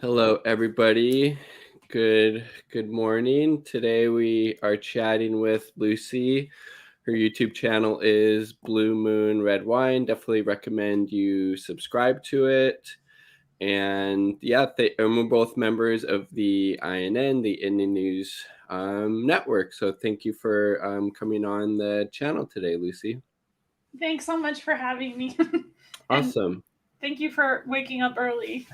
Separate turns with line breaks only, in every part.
Hello, everybody. Good morning. Today we are chatting with Lucy. Her YouTube channel is Blue Moon Red Wine. Definitely recommend you subscribe to it. And yeah, and we're both members of the INN, the Indian News Network. So thank you for coming on the channel today, Lucy.
Thanks so much for having me.
Awesome.
Thank you for waking up early.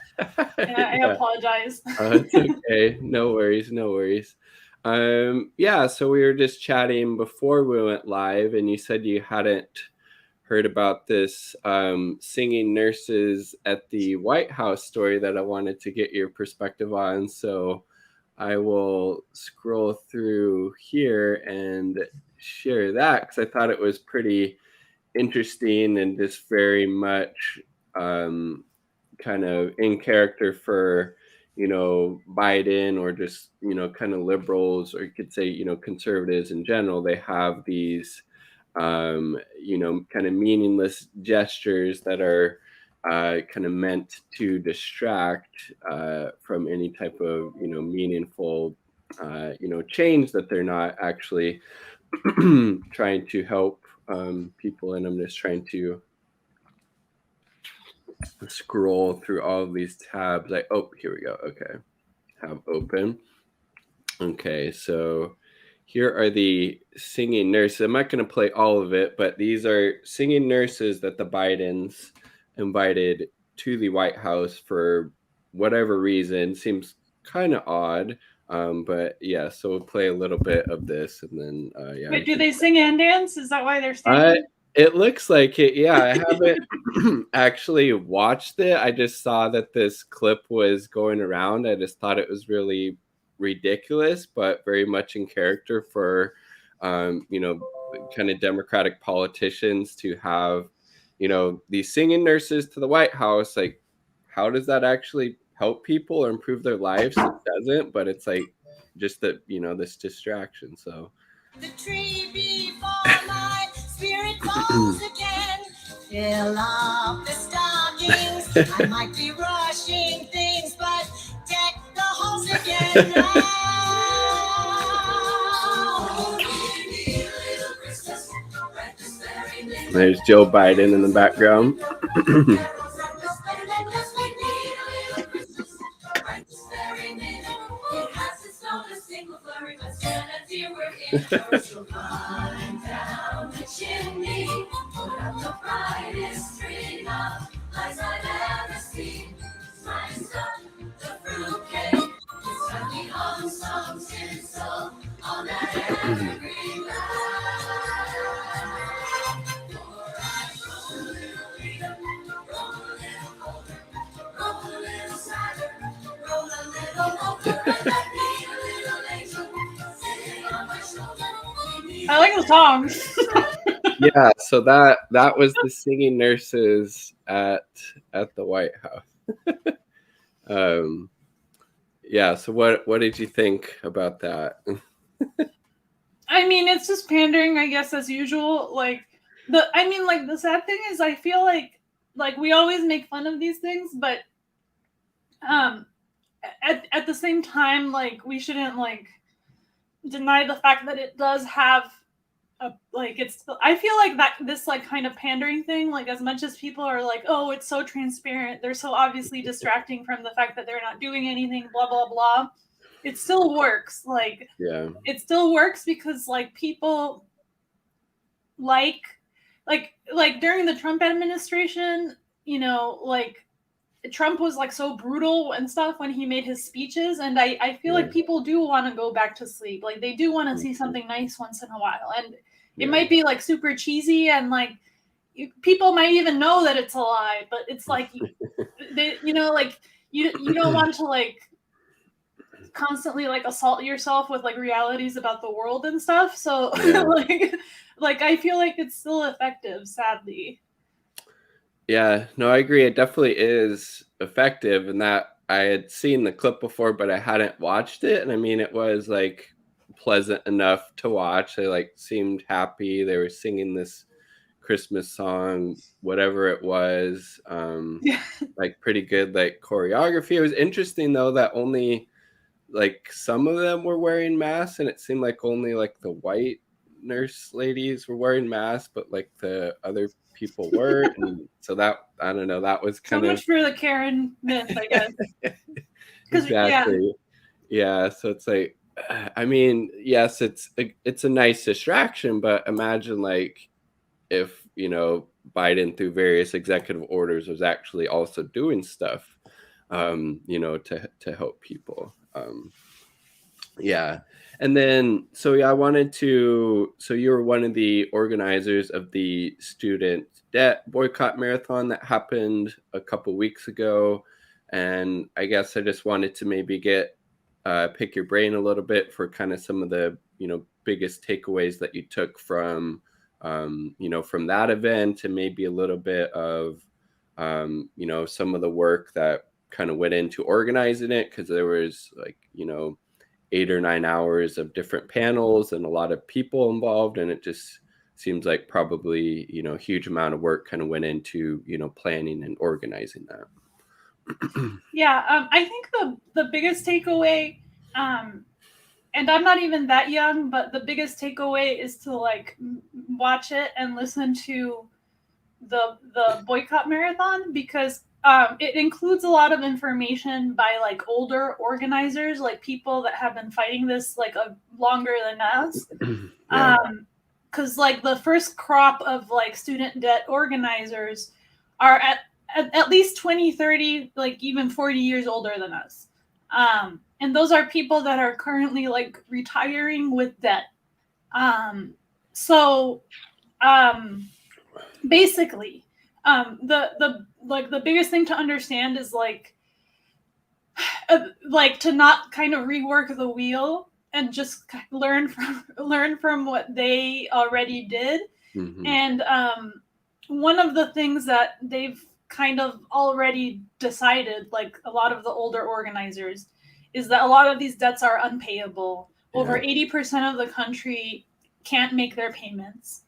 And I apologize.
It's okay. No worries. No worries. Yeah, so we were just chatting before we went live, and you said you hadn't heard about this singing nurses at the White House story that I wanted to get your perspective on. So I will scroll through here and share that because I thought it was pretty interesting and just very much kind of in character for Biden, or just kind of liberals, or you could say conservatives in general. They have these kind of meaningless gestures that are kind of meant to distract from any type of meaningful change that they're not actually trying to help people. And I'm just trying to scroll through all of these tabs. Here we go. Okay, have open. Okay, so here are the singing nurses. I'm not going to play all of it, but these are singing nurses that the Bidens invited to the White House for whatever reason. Seems kind of odd, but yeah. So we'll play a little bit of this, and then yeah.
Wait, do they sing and dance? Is that why they're standing?
It looks like it. Yeah, I haven't actually watched it. I just saw that this clip was going around. I just thought it was really ridiculous, but very much in character for, kind of Democratic politicians to have, these singing nurses to the White House. Like, how does that actually help people or improve their lives? It doesn't, but it's like just that, this distraction. So.
The tree before my spirit falls again. Fill up the stockings. I might be rushing things, but deck the halls again
now. There's Joe Biden in the background.
down the chimney, put up the brightest tree of lights I've ever seen. Sliced up the fruitcake, it's tucking on some tinsel on that evergreen For I roll a little leader, roll a little colder, roll a little sadder, roll a little older, and I need a little angel sitting on my shoulder.
I like the song.
Yeah, so that was the singing nurses at the White House. Yeah, so what did you think about that?
I mean, it's just pandering, I guess, as usual. The sad thing is, I feel like we always make fun of these things, but at the same time, like, we shouldn't deny the fact that it does have I feel like that this kind of pandering thing, like, as much as people are like, oh, it's so transparent, they're so obviously distracting from the fact that they're not doing anything, blah blah blah, it still works.
Yeah,
it still works because people like during the Trump administration, Trump was so brutal and stuff when he made his speeches, and I feel like people do want to go back to sleep. Like, they do want to see something nice once in a while, and it might be super cheesy, and people might even know that it's a lie, but it's you don't want to constantly assault yourself with realities about the world and stuff. So I feel like it's still effective, sadly.
Yeah, no, I agree. It definitely is effective, and that I had seen the clip before, but I hadn't watched it. And I mean, it was pleasant enough to watch. They seemed happy. They were singing this Christmas song, whatever it was. Like pretty good like choreography. It was interesting though that only like some of them were wearing masks, and it seemed like only like the white nurse ladies were wearing masks, but like the other people weren't. And so that, I don't know, that was kind
so
of
much for the Karen myth, I guess.
exactly. Yeah, so it's like, I mean, yes, it's a nice distraction, but imagine like if, you know, Biden through various executive orders was actually also doing stuff, you know, to help people. Yeah. And then, so yeah, I wanted to, so you were one of the organizers of the student debt boycott marathon that happened a couple weeks ago. And I guess I just wanted to maybe pick your brain a little bit for kind of some of the, you know, biggest takeaways that you took from, you know, from that event, and maybe a little bit of, you know, some of the work that kind of went into organizing it. Cause there was like, you know, 8 or 9 hours of different panels and a lot of people involved. And it just seems like probably, you know, a huge amount of work kind of went into, you know, planning and organizing that.
Yeah, I think the biggest takeaway, and I'm not even that young, but the biggest takeaway is to like watch it and listen to the boycott marathon, because it includes a lot of information by like older organizers, like people that have been fighting this like longer than us.
Yeah.
Because like the first crop of like student debt organizers are at least 20, 30, like even 40 years older than us. And those are people that are currently like retiring with debt. So basically, the biggest thing to understand is like to not kind of rework the wheel and just learn from what they already did.
Mm-hmm.
And one of the things that they've kind of already decided, like a lot of the older organizers, is that a lot of these debts are unpayable. Over 80% of the country can't make their payments.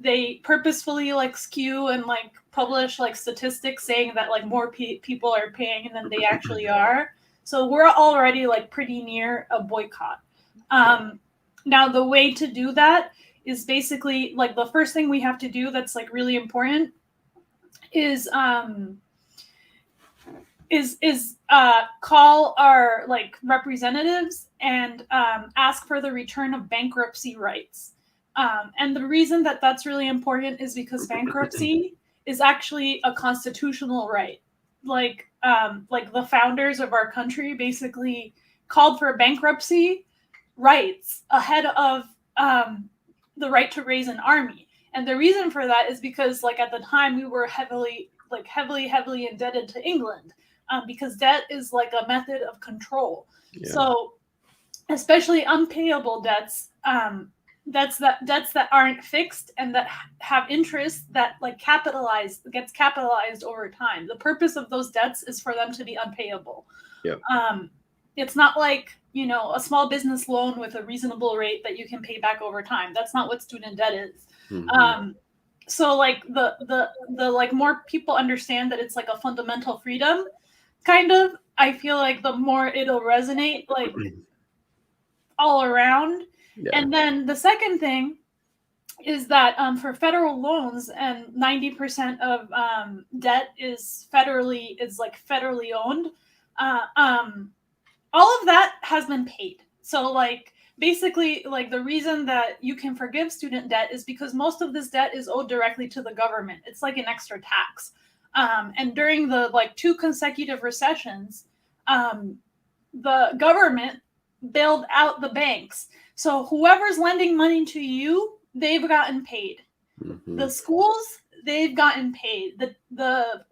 They purposefully like skew and like publish like statistics saying that like more people are paying than they actually are. So we're already like pretty near a boycott. Now the way to do that is basically like the first thing we have to do that's like really important is call our like representatives and ask for the return of bankruptcy rights. And the reason that that's really important is because bankruptcy is actually a constitutional right. Like the founders of our country basically called for bankruptcy rights ahead of the right to raise an army. And the reason for that is because like at the time we were heavily indebted to England, because debt is like a method of control. Yeah. So especially unpayable debts, debts that aren't fixed and that have interest that like gets capitalized over time. The purpose of those debts is for them to be unpayable.
Yep.
It's not like, you know, a small business loan with a reasonable rate that you can pay back over time. That's not what student debt is. Mm-hmm. So like the like more people understand that it's like a fundamental freedom, kind of, I feel like the more it'll resonate like all around. Yeah. And then the second thing is that for federal loans, and 90% of debt is federally owned, all of that has been paid. So like basically like the reason that you can forgive student debt is because most of this debt is owed directly to the government. It's like an extra tax. And during the like 2 consecutive recessions, the government bailed out the banks. So whoever's lending money to you, they've gotten paid. Mm-hmm. The schools, they've gotten paid. The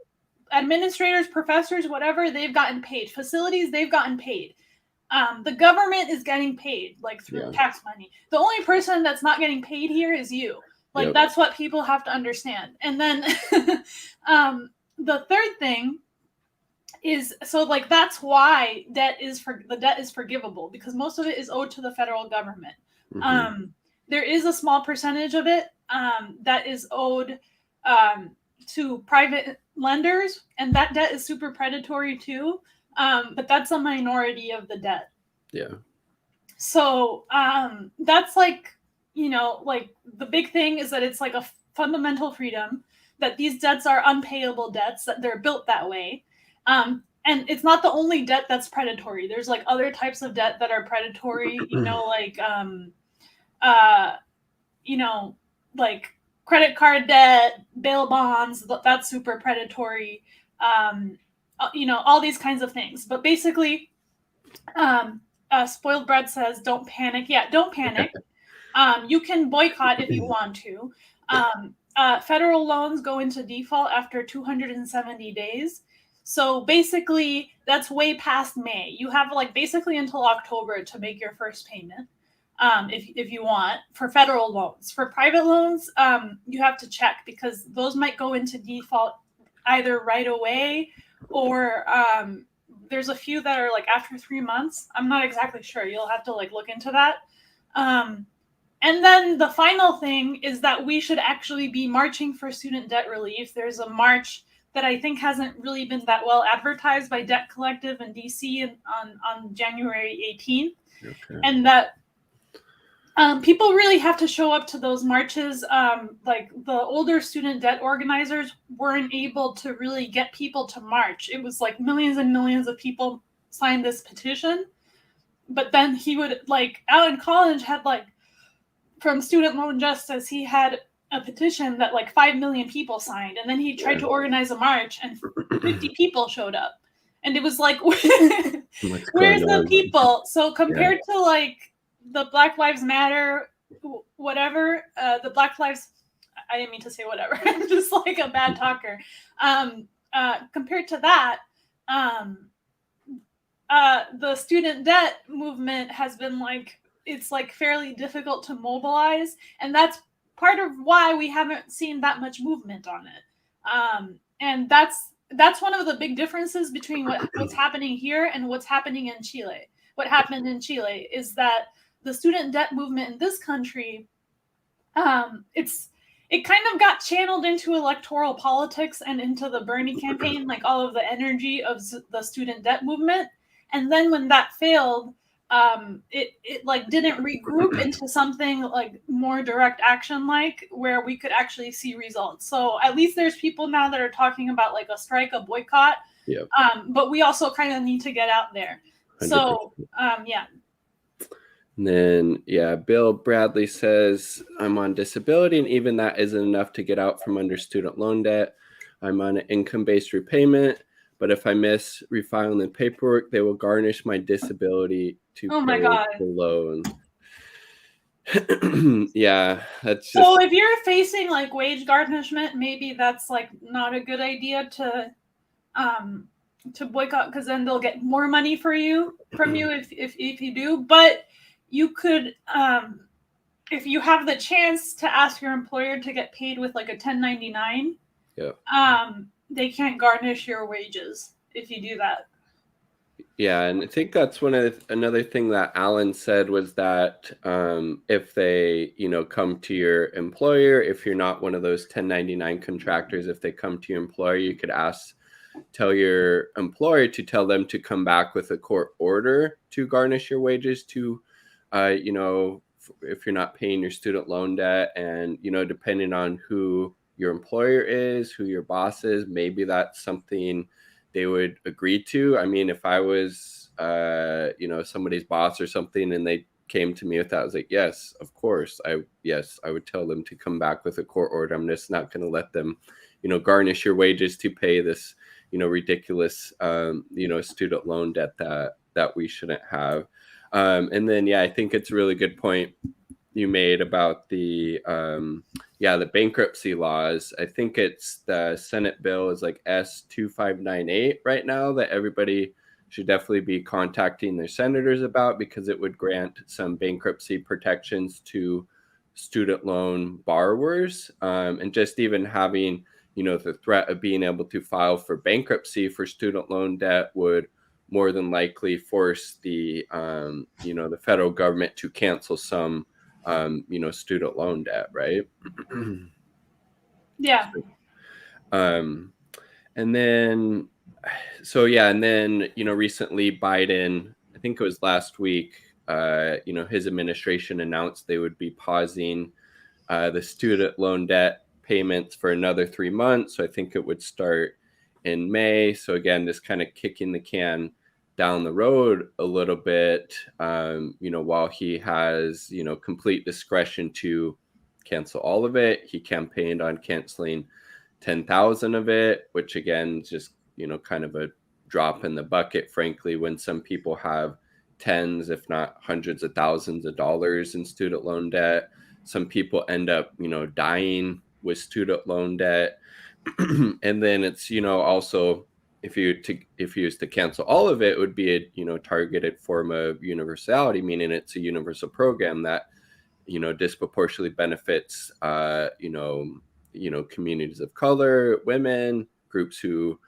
administrators, professors, whatever, they've gotten paid. Facilities, they've gotten paid. The government is getting paid like through tax money. The only person that's not getting paid here is you. Like that's what people have to understand. And then the third thing is, so like that's why the debt is forgivable, because most of it is owed to the federal government. Mm-hmm. there is a small percentage of it that is owed to private lenders, and that debt is super predatory too. But that's a minority of the debt.
Yeah.
So that's like, like the big thing is that it's like a fundamental freedom, that these debts are unpayable debts, that they're built that way. And it's not the only debt that's predatory. There's like other types of debt that are predatory, like like credit card debt, bail bonds, that's super predatory. All these kinds of things. But basically, Spoiled Bread says, don't panic. Yeah, don't panic. You can boycott if you want to. Federal loans go into default after 270 days. So basically, that's way past May. You have like basically until October to make your first payment, if you want, for federal loans. For private loans, you have to check, because those might go into default either right away, or there's a few that are like after 3 months. I'm not exactly sure. You'll have to like look into that. And then the final thing is that we should actually be marching for student debt relief. There's a march that I think hasn't really been that well advertised by Debt Collective in DC on January 18th.
Okay.
And that people really have to show up to those marches. Like the older student debt organizers weren't able to really get people to march. It was like millions and millions of people signed this petition. But then he would, like, Alan College had, like, from Student Loan Justice, he had a petition that like 5 million people signed. And then he tried to organize a march and 50 people showed up. And it was like, where's the people? So compared to like the Black Lives Matter, whatever, the Black Lives, I didn't mean to say whatever, I'm just like a bad talker. Compared to that, the student debt movement has been like, it's like fairly difficult to mobilize. And that's part of why we haven't seen that much movement on it. And that's one of the big differences between what's happening here and what's happening in Chile. What happened in Chile is that the student debt movement in this country, it kind of got channeled into electoral politics and into the Bernie campaign, like all of the energy of the student debt movement. And then when that failed, it like didn't regroup into something like more direct action, like where we could actually see results. So at least there's people now that are talking about like a strike, a boycott.
Yep.
But we also kind of need to get out there. 100%. So yeah.
And then, Bill Bradley says, I'm on disability, and even that isn't enough to get out from under student loan debt. I'm on an income-based repayment, but if I miss refiling the paperwork, they will garnish my disability to pay the loan. Yeah, that's just...
So if you're facing like wage garnishment, maybe that's like not a good idea to boycott, because then they'll get more money from you if you do. But you could, if you have the chance to ask your employer to get paid with like a 1099, they can't garnish your wages if you do that.
Yeah, and I think that's another thing that Alan said was that if they, come to your employer, if you're not one of those 1099 contractors, if they come to your employer, you could tell your employer to tell them to come back with a court order to garnish your wages to, if you're not paying your student loan debt. And, depending on who your employer is, who your boss is, maybe that's something they would agree to. I mean, if I was, somebody's boss or something, and they came to me with that, I was like, yes, of course. I would tell them to come back with a court order. I'm just not going to let them, garnish your wages to pay this, ridiculous, student loan debt that we shouldn't have. And then, I think it's a really good point you made about the bankruptcy laws. I think it's the Senate bill is like S2598 right now that everybody should definitely be contacting their senators about, because it would grant some bankruptcy protections to student loan borrowers. And just even having, the threat of being able to file for bankruptcy for student loan debt would more than likely force the, the federal government to cancel some student loan debt, right?
Yeah.
And then, recently Biden, I think it was last week, his administration announced they would be pausing the student loan debt payments for another 3 months. So I think it would start in May. So again, just kind of kicking the can down the road a little bit, while he has, complete discretion to cancel all of it. He campaigned on canceling 10,000 of it, which again is just, kind of a drop in the bucket, frankly, when some people have tens, if not hundreds of thousands of dollars in student loan debt. Some people end up, dying with student loan debt. And then it's, also if you was to cancel all of it, it would be a, targeted form of universality, meaning it's a universal program that, disproportionately benefits, communities of color, women, groups who,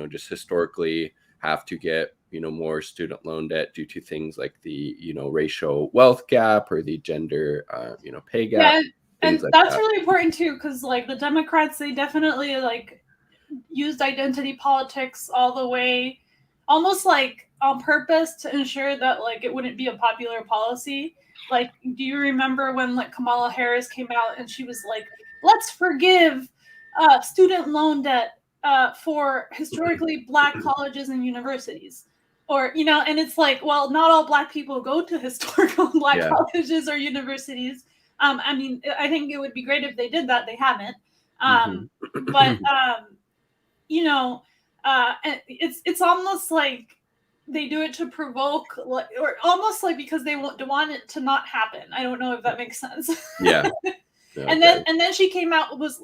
just historically have to get, more student loan debt due to things like the, racial wealth gap or the gender, pay gap.
Yeah, and
like
that's
that.
really important too, because like the Democrats, they definitely like used identity politics all the way, almost like on purpose to ensure that like it wouldn't be a popular policy. Like, do you remember when like Kamala Harris came out and she was like, let's forgive student loan debt for historically Black colleges and universities? Or, and it's like, well, not all Black people go to historical Black colleges or universities. I mean, I think it would be great if they did that. They haven't. But, it's almost like they do it to provoke, or almost like because they want it to not happen. I don't know if that makes sense.
Yeah.
And then she came out with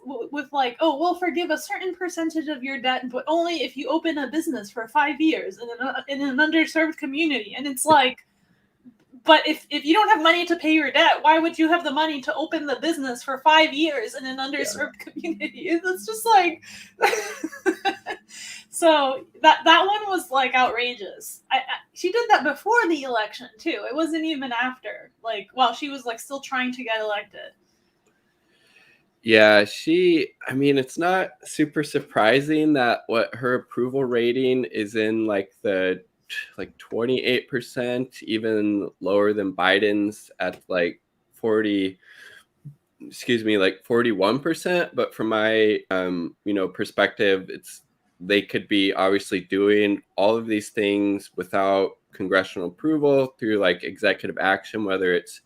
like, oh, we'll forgive a certain percentage of your debt, but only if you open a business for 5 years in an underserved community. And it's like, but if you don't have money to pay your debt, why would you have the money to open the business for 5 years in an underserved community? It's just like, so that one was like outrageous. She did that before the election too. It wasn't even after, like, while she was like still trying to get elected.
Yeah, it's not super surprising that what her approval rating is in like the 28%, even lower than Biden's at like 41%. But from my perspective, they could be obviously doing all of these things without congressional approval through like executive action, whether it's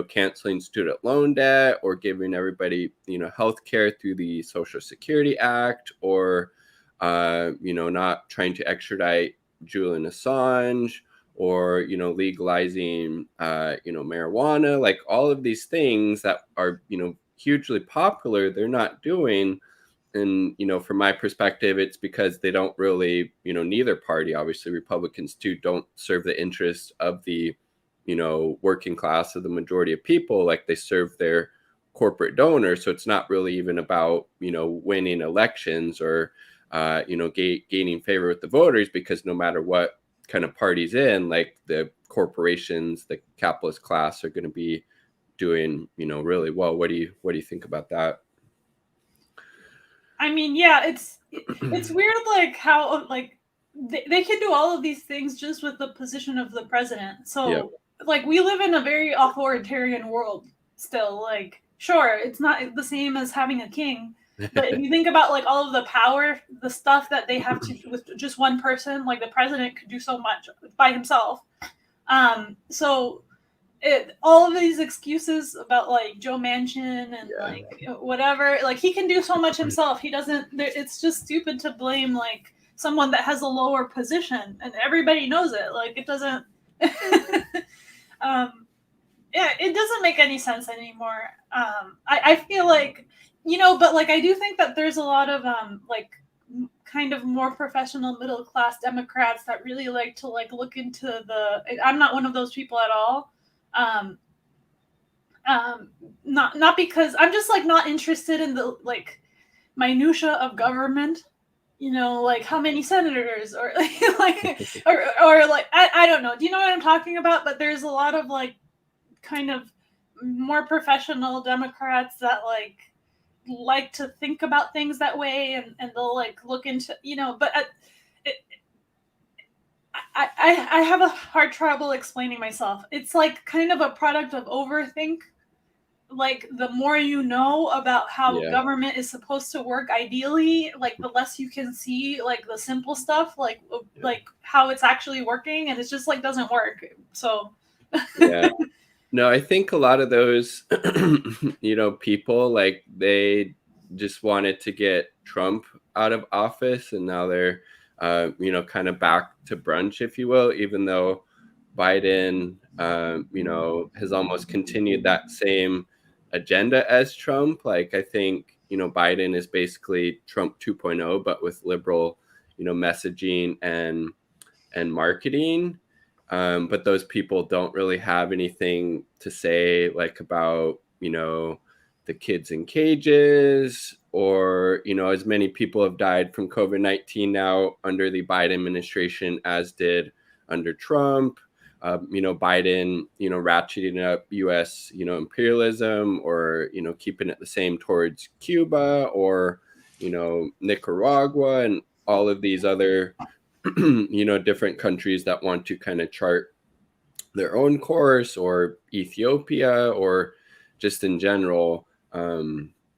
canceling student loan debt or giving everybody, health care through the Social Security Act, or, not trying to extradite Julian Assange, or, legalizing, marijuana, like all of these things that are, hugely popular, they're not doing. And, from my perspective, it's because they don't really, neither party, obviously Republicans too, don't serve the interests of the, working class of the majority of people. Like they serve their corporate donors. So it's not really even about, winning elections or, gaining favor with the voters, because no matter what kind of party's in, like the corporations, the capitalist class are going to be doing, really well. What do you think about that?
I mean, yeah, it's weird, like how like they can do all of these things just with the position of the president. So like we live in a very authoritarian world still. Like, sure, it's not the same as having a king, but if you think about like all of the power, the stuff that they have to do with just one person, like the president could do so much by himself. So all of these excuses about like Joe Manchin and like whatever, like he can do so much himself. He doesn't. It's just stupid to blame like someone that has a lower position, and everybody knows it. Like it doesn't. It doesn't make any sense anymore. I feel like, but like I do think that there's a lot of like kind of more professional middle class Democrats that really like to like look into the. I'm not one of those people at all. Not because I'm just like not interested in the like minutia of government, like how many senators or like or like I don't know. Do you know what I'm talking about? But there's a lot of like kind of more professional Democrats that like to think about things that way, and they'll like look into, but I have a hard trouble explaining myself. It's like kind of a product of overthink. Like the more you know about how government is supposed to work ideally, like the less you can see like the simple stuff, like how it's actually working, and it's just like doesn't work. So
yeah. No, I think a lot of those, people, like they just wanted to get Trump out of office, and now they're, kind of back to brunch, if you will, even though Biden, has almost continued that same agenda as Trump. Like, I think, Biden is basically Trump 2.0, but with liberal, messaging and marketing. But those people don't really have anything to say like about, the kids in cages, or, as many people have died from COVID-19 now under the Biden administration as did under Trump. Biden, ratcheting up US, imperialism, or, keeping it the same towards Cuba, or, Nicaragua, and all of these other different countries that want to kind of chart their own course, or Ethiopia, or just in general.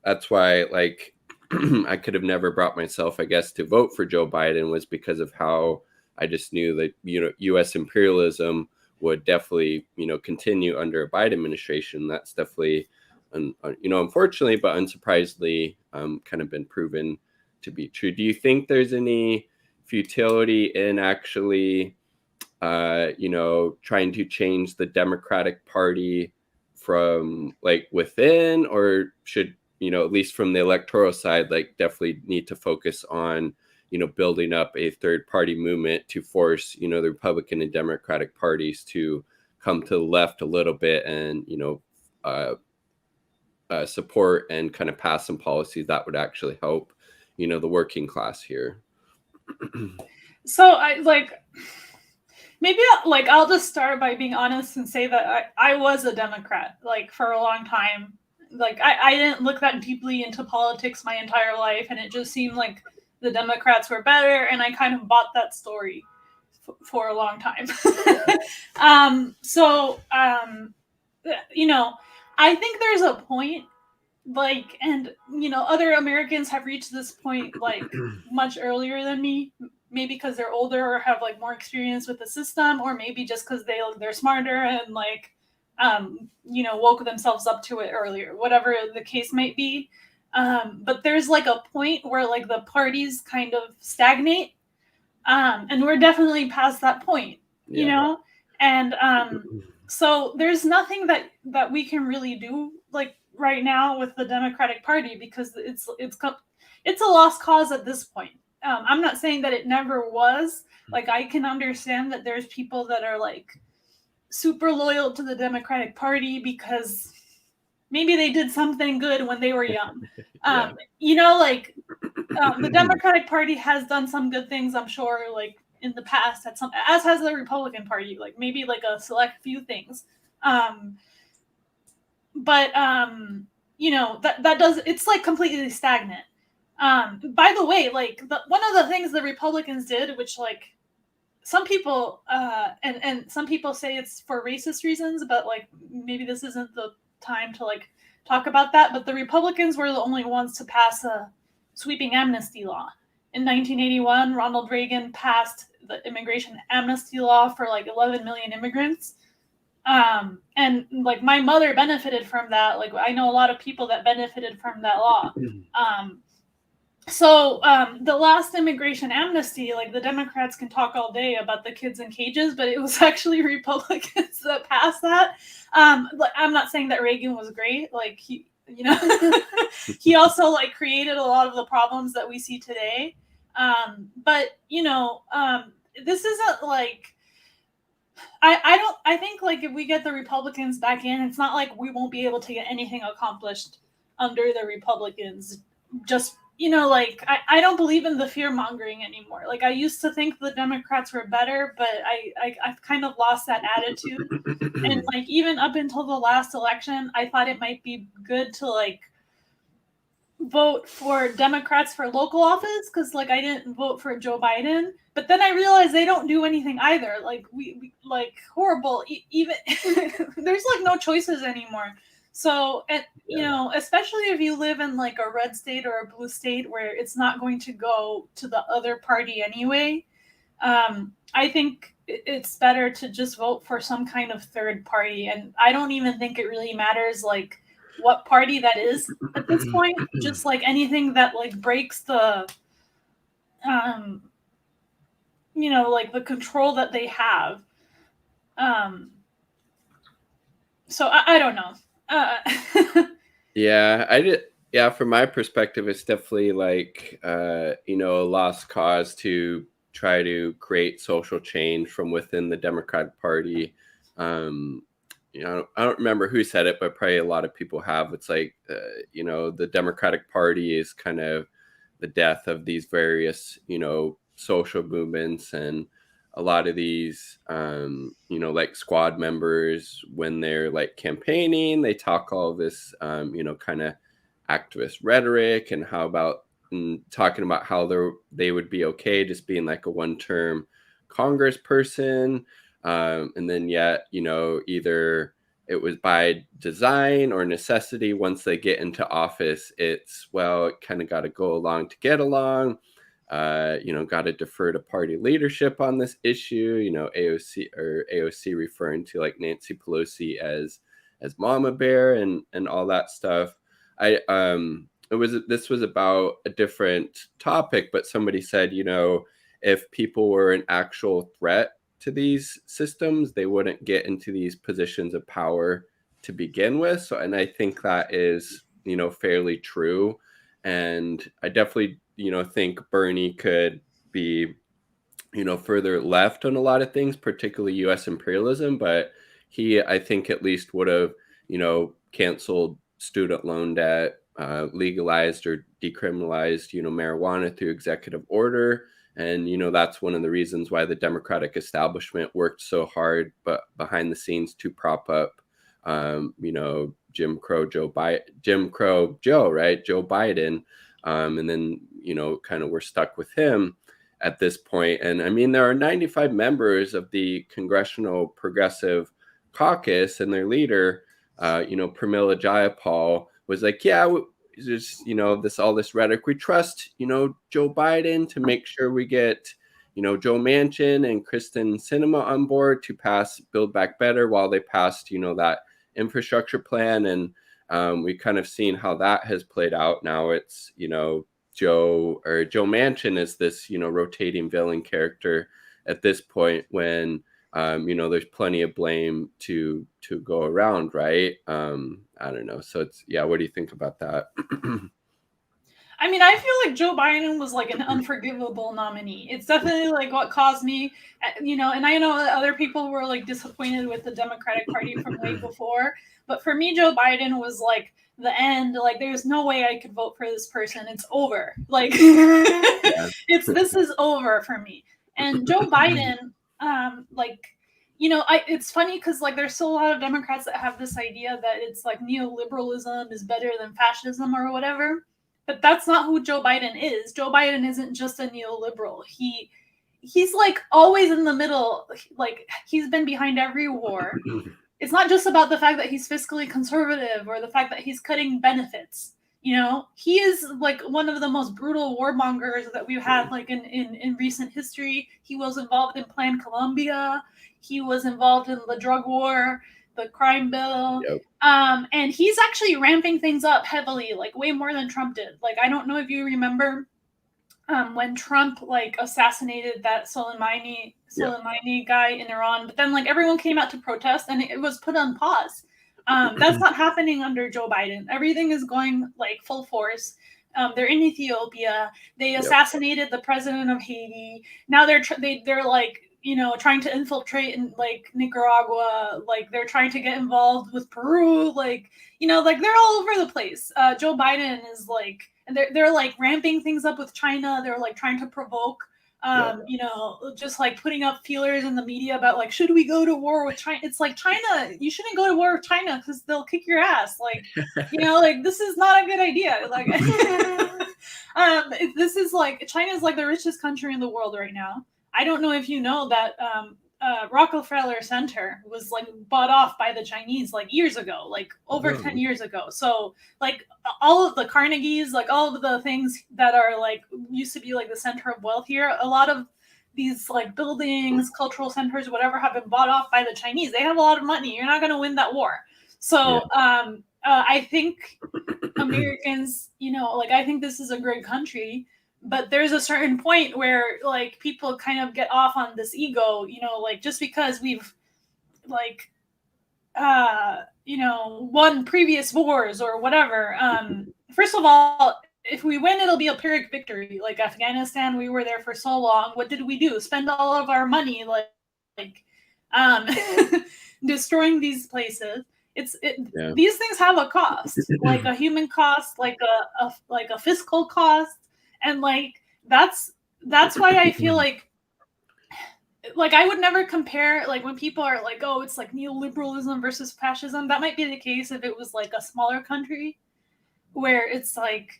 That's why, like, I could have never brought myself, I guess, to vote for Joe Biden, was because of how I just knew that, U.S. imperialism would definitely, continue under a Biden administration. That's definitely, unfortunately, but unsurprisingly, kind of been proven to be true. Do you think there's any futility in actually, trying to change the Democratic Party from like within, or should, at least from the electoral side, like definitely need to focus on, building up a third party movement to force, the Republican and Democratic parties to come to the left a little bit, and, support and kind of pass some policies that would actually help, the working class here?
So maybe I'll just start by being honest and say that I was a Democrat like for a long time. Like I didn't look that deeply into politics my entire life, and it just seemed like the Democrats were better, and I kind of bought that story for a long time. I think there's a point, like, and other Americans have reached this point like much earlier than me, maybe because they're older or have like more experience with the system, or maybe just because they're smarter and like woke themselves up to it earlier, whatever the case might be. But there's like a point where like the parties kind of stagnate, and we're definitely past that point, and so there's nothing that we can really do like right now with the Democratic Party, because it's a lost cause at this point. I'm not saying that it never was. Like, I can understand that there's people that are like super loyal to the Democratic Party because maybe they did something good when they were young. The Democratic Party has done some good things, I'm sure, like in the past, as has the Republican Party, like maybe like a select few things. But that does, it's like completely stagnant. By the way, like one of the things the Republicans did, which like some people and some people say it's for racist reasons, but like maybe this isn't the time to like talk about that. But the Republicans were the only ones to pass a sweeping amnesty law. In 1981, Ronald Reagan passed the immigration amnesty law for like 11 million immigrants. And like my mother benefited from that. Like I know a lot of people that benefited from that law. So the last immigration amnesty, like the Democrats can talk all day about the kids in cages, but it was actually Republicans that passed that. Like, I'm not saying that Reagan was great. Like he also like created a lot of the problems that we see today. But this isn't like, I think like if we get the Republicans back in, it's not like we won't be able to get anything accomplished under the Republicans just like I don't believe in the fear mongering anymore. Like I used to think the Democrats were better, but I've kind of lost that attitude. And like even up until the last election, I thought it might be good to like vote for Democrats for local office because like I didn't vote for Joe Biden. But then I realized they don't do anything either. Like we like horrible. Even there's like no choices anymore. So, and especially if you live in like a red state or a blue state where it's not going to go to the other party anyway, I think it's better to just vote for some kind of third party. And I don't even think it really matters like what party that is at this point. Just like anything that like breaks the, like the control that they have. So I don't know.
Yeah, from my perspective, it's definitely like a lost cause to try to create social change from within the Democratic Party. I don't remember who said it, but probably a lot of people have. It's like the Democratic Party is kind of the death of these various social movements, and a lot of these like squad members, when they're like campaigning, they talk all this kind of activist rhetoric, and talking about how they would be okay just being like a one-term congressperson, and then yet either it was by design or necessity. Once they get into office, it's it kind of got to go along to get along. Got to defer to party leadership on this issue. AOC referring to like Nancy Pelosi as Mama Bear and all that stuff. This was about a different topic, but somebody said, if people were an actual threat to these systems, they wouldn't get into these positions of power to begin with. So, and I think that is, fairly true. And I definitely, think Bernie could be, further left on a lot of things, particularly U.S. imperialism. But he, I think, at least would have, canceled student loan debt, legalized or decriminalized, marijuana through executive order. And, that's one of the reasons why the Democratic establishment worked so hard, but behind the scenes to prop up, Jim Crow Joe, right? Joe Biden. And then, kind of we're stuck with him at this point. And I mean, there are 95 members of the Congressional Progressive Caucus, and their leader, Pramila Jayapal, was like, yeah, just, all this rhetoric. We trust, Joe Biden to make sure we get, Joe Manchin and Kristen Sinema on board to pass Build Back Better while they passed, that infrastructure plan. And we kind of seen how that has played out. Now it's, Joe Manchin is this, rotating villain character at this point, when, there's plenty of blame to go around, right? I don't know. So it's, what do you think about that?
I mean, I feel like Joe Biden was like an unforgivable nominee. It's definitely like what caused me, and I know that other people were like disappointed with the Democratic Party from way before, but for me, Joe Biden was like the end. Like, there's no way I could vote for this person. It's over. Like, this is over for me. And Joe Biden, it's funny because like there's still a lot of Democrats that have this idea that it's like neoliberalism is better than fascism or whatever. But that's not who Joe Biden is. Joe Biden isn't just a neoliberal. He's like always in the middle. Like, he's been behind every war. It's not just about the fact that he's fiscally conservative or the fact that he's cutting benefits. He is like one of the most brutal warmongers that we've had like in recent history. He was involved in Plan Colombia. He was involved in the drug war, the crime bill.
Yep.
And he's actually ramping things up heavily, like way more than Trump did. Like, I don't know if you remember when Trump like assassinated that Soleimani guy in Iran, but then like everyone came out to protest and it was put on pause. That's not happening under Joe Biden. Everything is going like full force. They're in Ethiopia. They assassinated the president of Haiti. Now they're like trying to infiltrate in like Nicaragua, like they're trying to get involved with Peru, like like they're all over the place. Joe Biden is like, and they're like ramping things up with China. They're like trying to provoke, just like putting up feelers in the media about like, should we go to war with China? It's like, China, you shouldn't go to war with China because they'll kick your ass. Like, like this is not a good idea. Like, this is like, China is like the richest country in the world right now. I don't know if you know that Rockefeller Center was like bought off by the Chinese like years ago, like over 10 years ago. So like all of the Carnegies, like all of the things that are like used to be like the center of wealth here, a lot of these like buildings, cultural centers, whatever, have been bought off by the Chinese. They have a lot of money. You're not going to win that war. So I think Americans, like I think this is a great country. But there's a certain point where like people kind of get off on this ego, like just because we've like won previous wars or whatever. First of all, if we win, it'll be a Pyrrhic victory. Like Afghanistan, we were there for so long. What did we do? Spend all of our money like destroying these places. These things have a cost, like a human cost, like a fiscal cost. And like that's why I feel like I would never compare, like when people are like, oh, it's like neoliberalism versus fascism. That might be the case if it was like a smaller country where it's like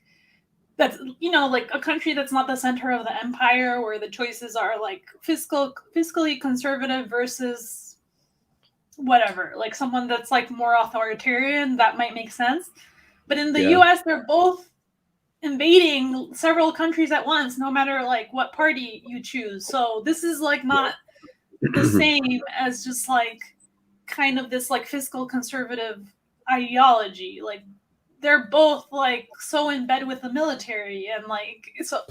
that's like a country that's not the center of the empire, where the choices are like fiscally conservative versus whatever, like someone that's like more authoritarian. That might make sense. But in the US, they're both invading several countries at once, no matter like what party you choose. So this is like not the same as just like kind of this like fiscal conservative ideology. Like they're both like so in bed with the military and like so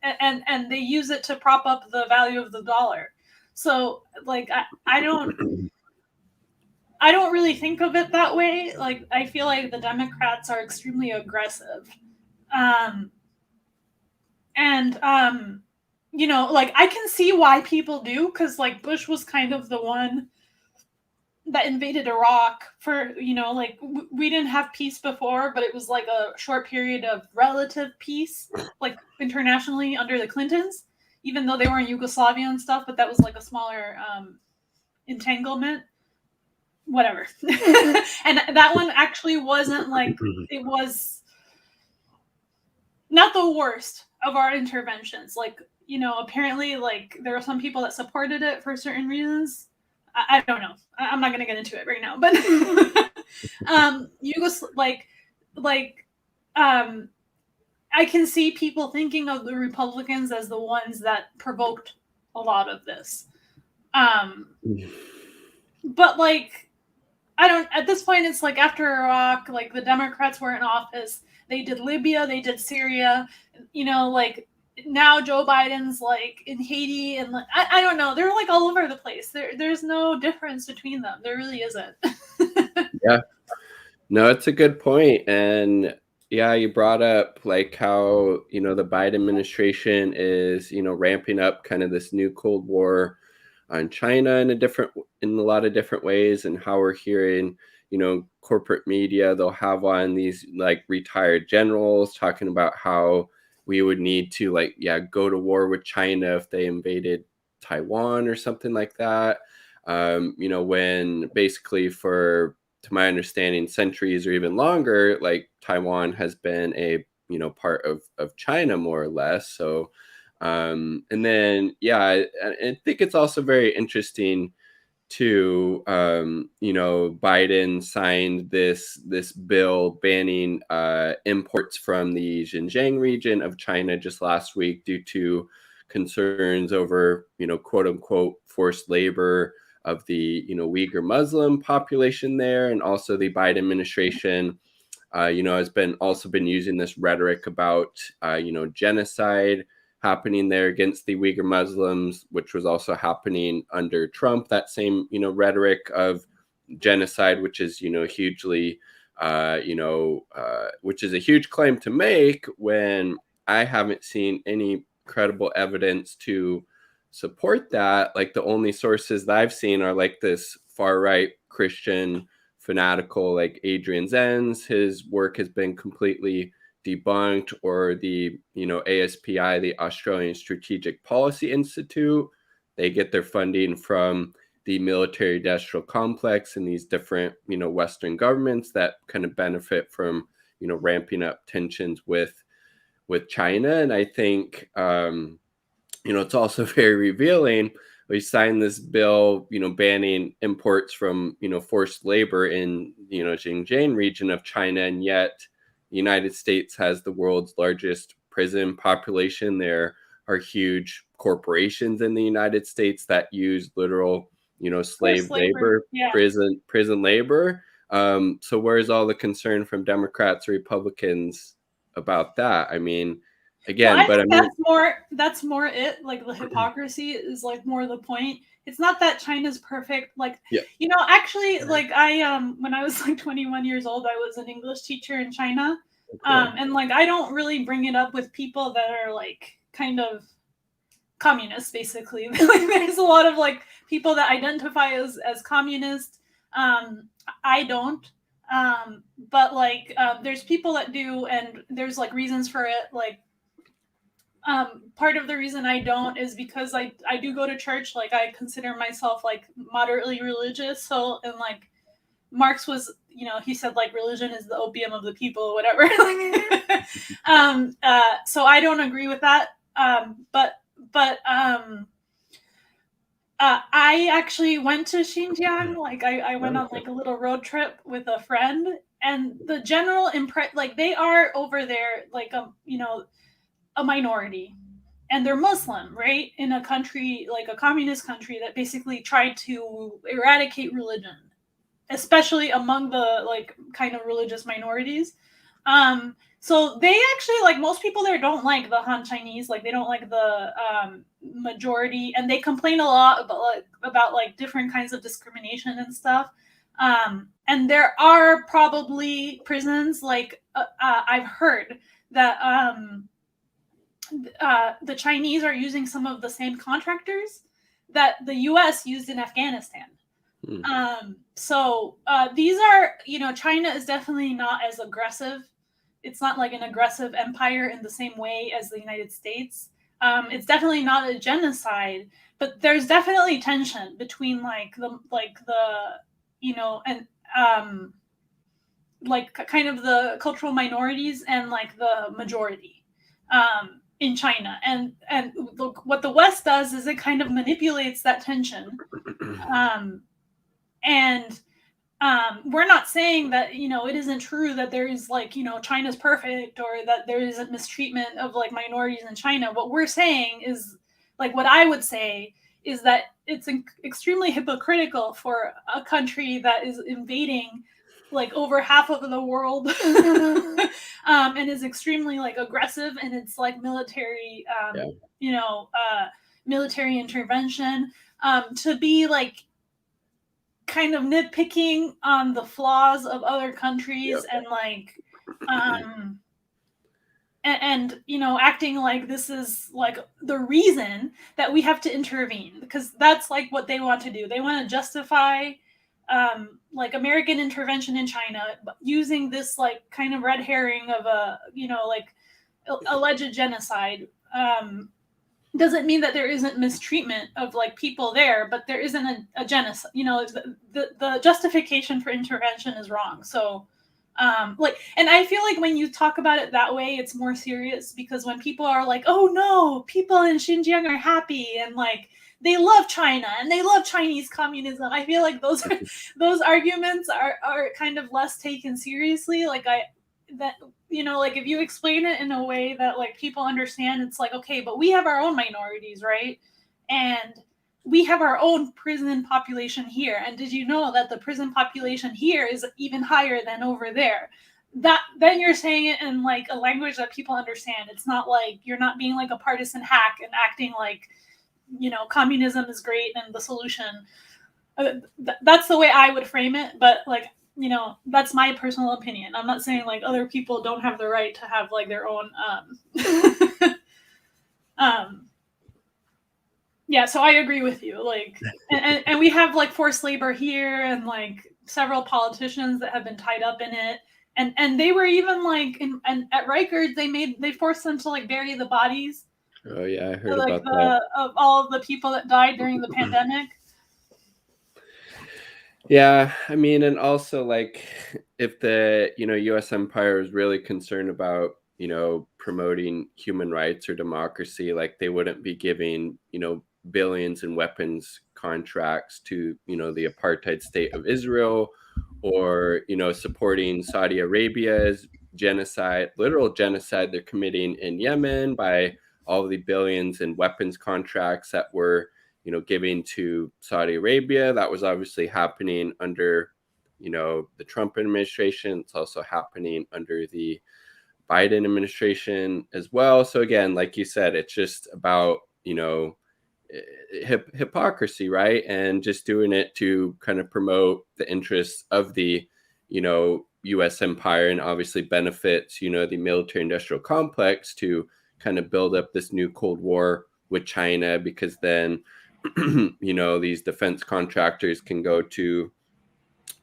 and they use it to prop up the value of the dollar. So like I don't really think of it that way. Like I feel like the Democrats are extremely aggressive. Like I can see why people do, because like Bush was kind of the one that invaded Iraq for, like we didn't have peace before, but it was like a short period of relative peace, like internationally under the Clintons, even though they were in Yugoslavia and stuff, but that was like a smaller entanglement. Whatever. And that one actually wasn't like, it was not the worst of our interventions. Like, apparently like there were some people that supported it for certain reasons. I don't know. I'm not going to get into it right now, but I can see people thinking of the Republicans as the ones that provoked a lot of this. But like, I don't, at this point, it's like after Iraq, like the Democrats were in office. They did Libya, they did Syria, like now Joe Biden's like in Haiti, and like, I don't know. They're like all over the place. There's no difference between them. There really isn't.
Yeah. No, it's a good point. And yeah, you brought up like how, the Biden administration is, ramping up kind of this new Cold War on China in a lot of different ways, and how we're hearing, corporate media, they'll have on these like retired generals talking about how we would need to like, go to war with China if they invaded Taiwan or something like that. When basically to my understanding, centuries or even longer, like Taiwan has been a, part of China more or less. So, and then, I think it's also very interesting to, Biden signed this bill banning imports from the Xinjiang region of China just last week due to concerns over, quote unquote, forced labor of the, Uyghur Muslim population there. And also the Biden administration, has been using this rhetoric about, genocide happening there against the Uyghur Muslims, which was also happening under Trump. That same, rhetoric of genocide, which is, hugely, which is a huge claim to make when I haven't seen any credible evidence to support that. Like the only sources that I've seen are like this far right Christian fanatical, like Adrian Zenz. His work has been completely debunked, or the ASPI, the Australian Strategic Policy Institute. They get their funding from the military industrial complex and these different Western governments that kind of benefit from ramping up tensions with China. And I think it's also very revealing. We signed this bill, banning imports from, forced labor in, Xinjiang region of China. And yet the United States has the world's largest prison population. There are huge corporations in the United States that use literal, slave labor,
yeah.
prison labor. So where's all the concern from Democrats or Republicans about that? I mean, again,
well,
but I mean,
that's more it. Like the hypocrisy is like more the point. It's not that China's perfect. Like,
yeah.
Actually, like when I was like 21 years old, I was an English teacher in China.
Cool.
And like, I don't really bring it up with people that are like kind of communist, basically. Like, there's a lot of like people that identify as communist. I don't. But like, there's people that do, and there's like reasons for it. Like, part of the reason I don't is because I do go to church. Like, I consider myself like moderately religious. So, and like Marx was, he said like religion is the opium of the people or whatever. So I don't agree with that. But I actually went to Xinjiang. Like I went on like a little road trip with a friend, and the general impression, like they are over there, like a minority, and they're Muslim, right? In a country like a communist country that basically tried to eradicate religion, especially among the like kind of religious minorities. So they actually, like, most people there don't like the Han Chinese, like they don't like the majority, and they complain a lot about like different kinds of discrimination and stuff. And there are probably prisons, like I've heard that the Chinese are using some of the same contractors that the US used in Afghanistan. So these are, China is definitely not as aggressive. It's not like an aggressive empire in the same way as the United States. It's definitely not a genocide, but there's definitely tension between like the kind of the cultural minorities and like the majority in China. And what the West does is it kind of manipulates that tension. And we're not saying that, it isn't true that there is like, China's perfect, or that there isn't mistreatment of like minorities in China. What we're saying is, like, what I would say is that it's extremely hypocritical for a country that is invading like over half of the world and is extremely like aggressive in its like military, military intervention, to be like kind of nitpicking on the flaws of other countries, and like and acting like this is like the reason that we have to intervene, because that's like what they want to do. They want to justify like American intervention in China using this like kind of red herring of a like alleged genocide. Doesn't mean that there isn't mistreatment of like people there, but there isn't a genocide. The justification for intervention is wrong. So and I feel like when you talk about it that way, it's more serious, because when people are like, oh no, people in Xinjiang are happy and like they love China and they love Chinese communism, I feel like those arguments are kind of less taken seriously. Like like if you explain it in a way that like people understand, it's like, okay, but we have our own minorities, right? And we have our own prison population here. And did you know that the prison population here is even higher than over there? That then you're saying it in like a language that people understand. It's not like you're not being like a partisan hack and acting like, communism is great and the solution. That's the way I would frame it. But like, that's my personal opinion. I'm not saying like other people don't have the right to have like their own Yeah, so I agree with you. Like, and we have like forced labor here, and like several politicians that have been tied up in it, and they were even like and at Rikers they forced them to like bury the bodies,
Oh yeah, I heard
like
about that.
of all of the people that died during the pandemic.
Yeah, I mean, and also like if the U.S. empire is really concerned about promoting human rights or democracy, like they wouldn't be giving billions in weapons contracts to the apartheid state of Israel, or supporting Saudi Arabia's genocide, literal genocide they're committing in Yemen by all the billions in weapons contracts that were giving to Saudi Arabia. That was obviously happening under, the Trump administration. It's also happening under the Biden administration as well. So again, like you said, it's just about, hypocrisy, right? And just doing it to kind of promote the interests of the, U.S. empire, and obviously benefits, the military industrial complex to kind of build up this new Cold War with China, because then these defense contractors can go to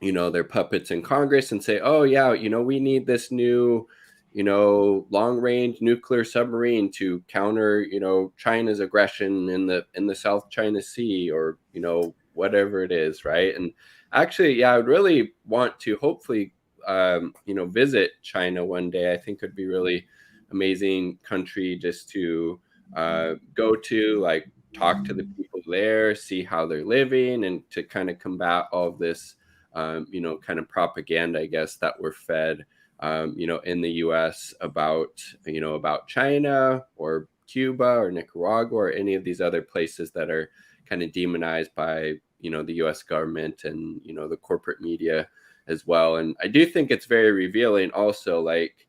their puppets in Congress and say, oh yeah, we need this new long range nuclear submarine to counter China's aggression in the South China Sea, or whatever it is, right? And actually, yeah, I would really want to hopefully visit China one day. I think it'd be really amazing country just to go to, like talk to the people there, see how they're living, and to kind of combat all of this kind of propaganda, I guess, that we're fed in the US about China or Cuba or Nicaragua or any of these other places that are kind of demonized by the US government and the corporate media as well. And I do think it's very revealing also. Like,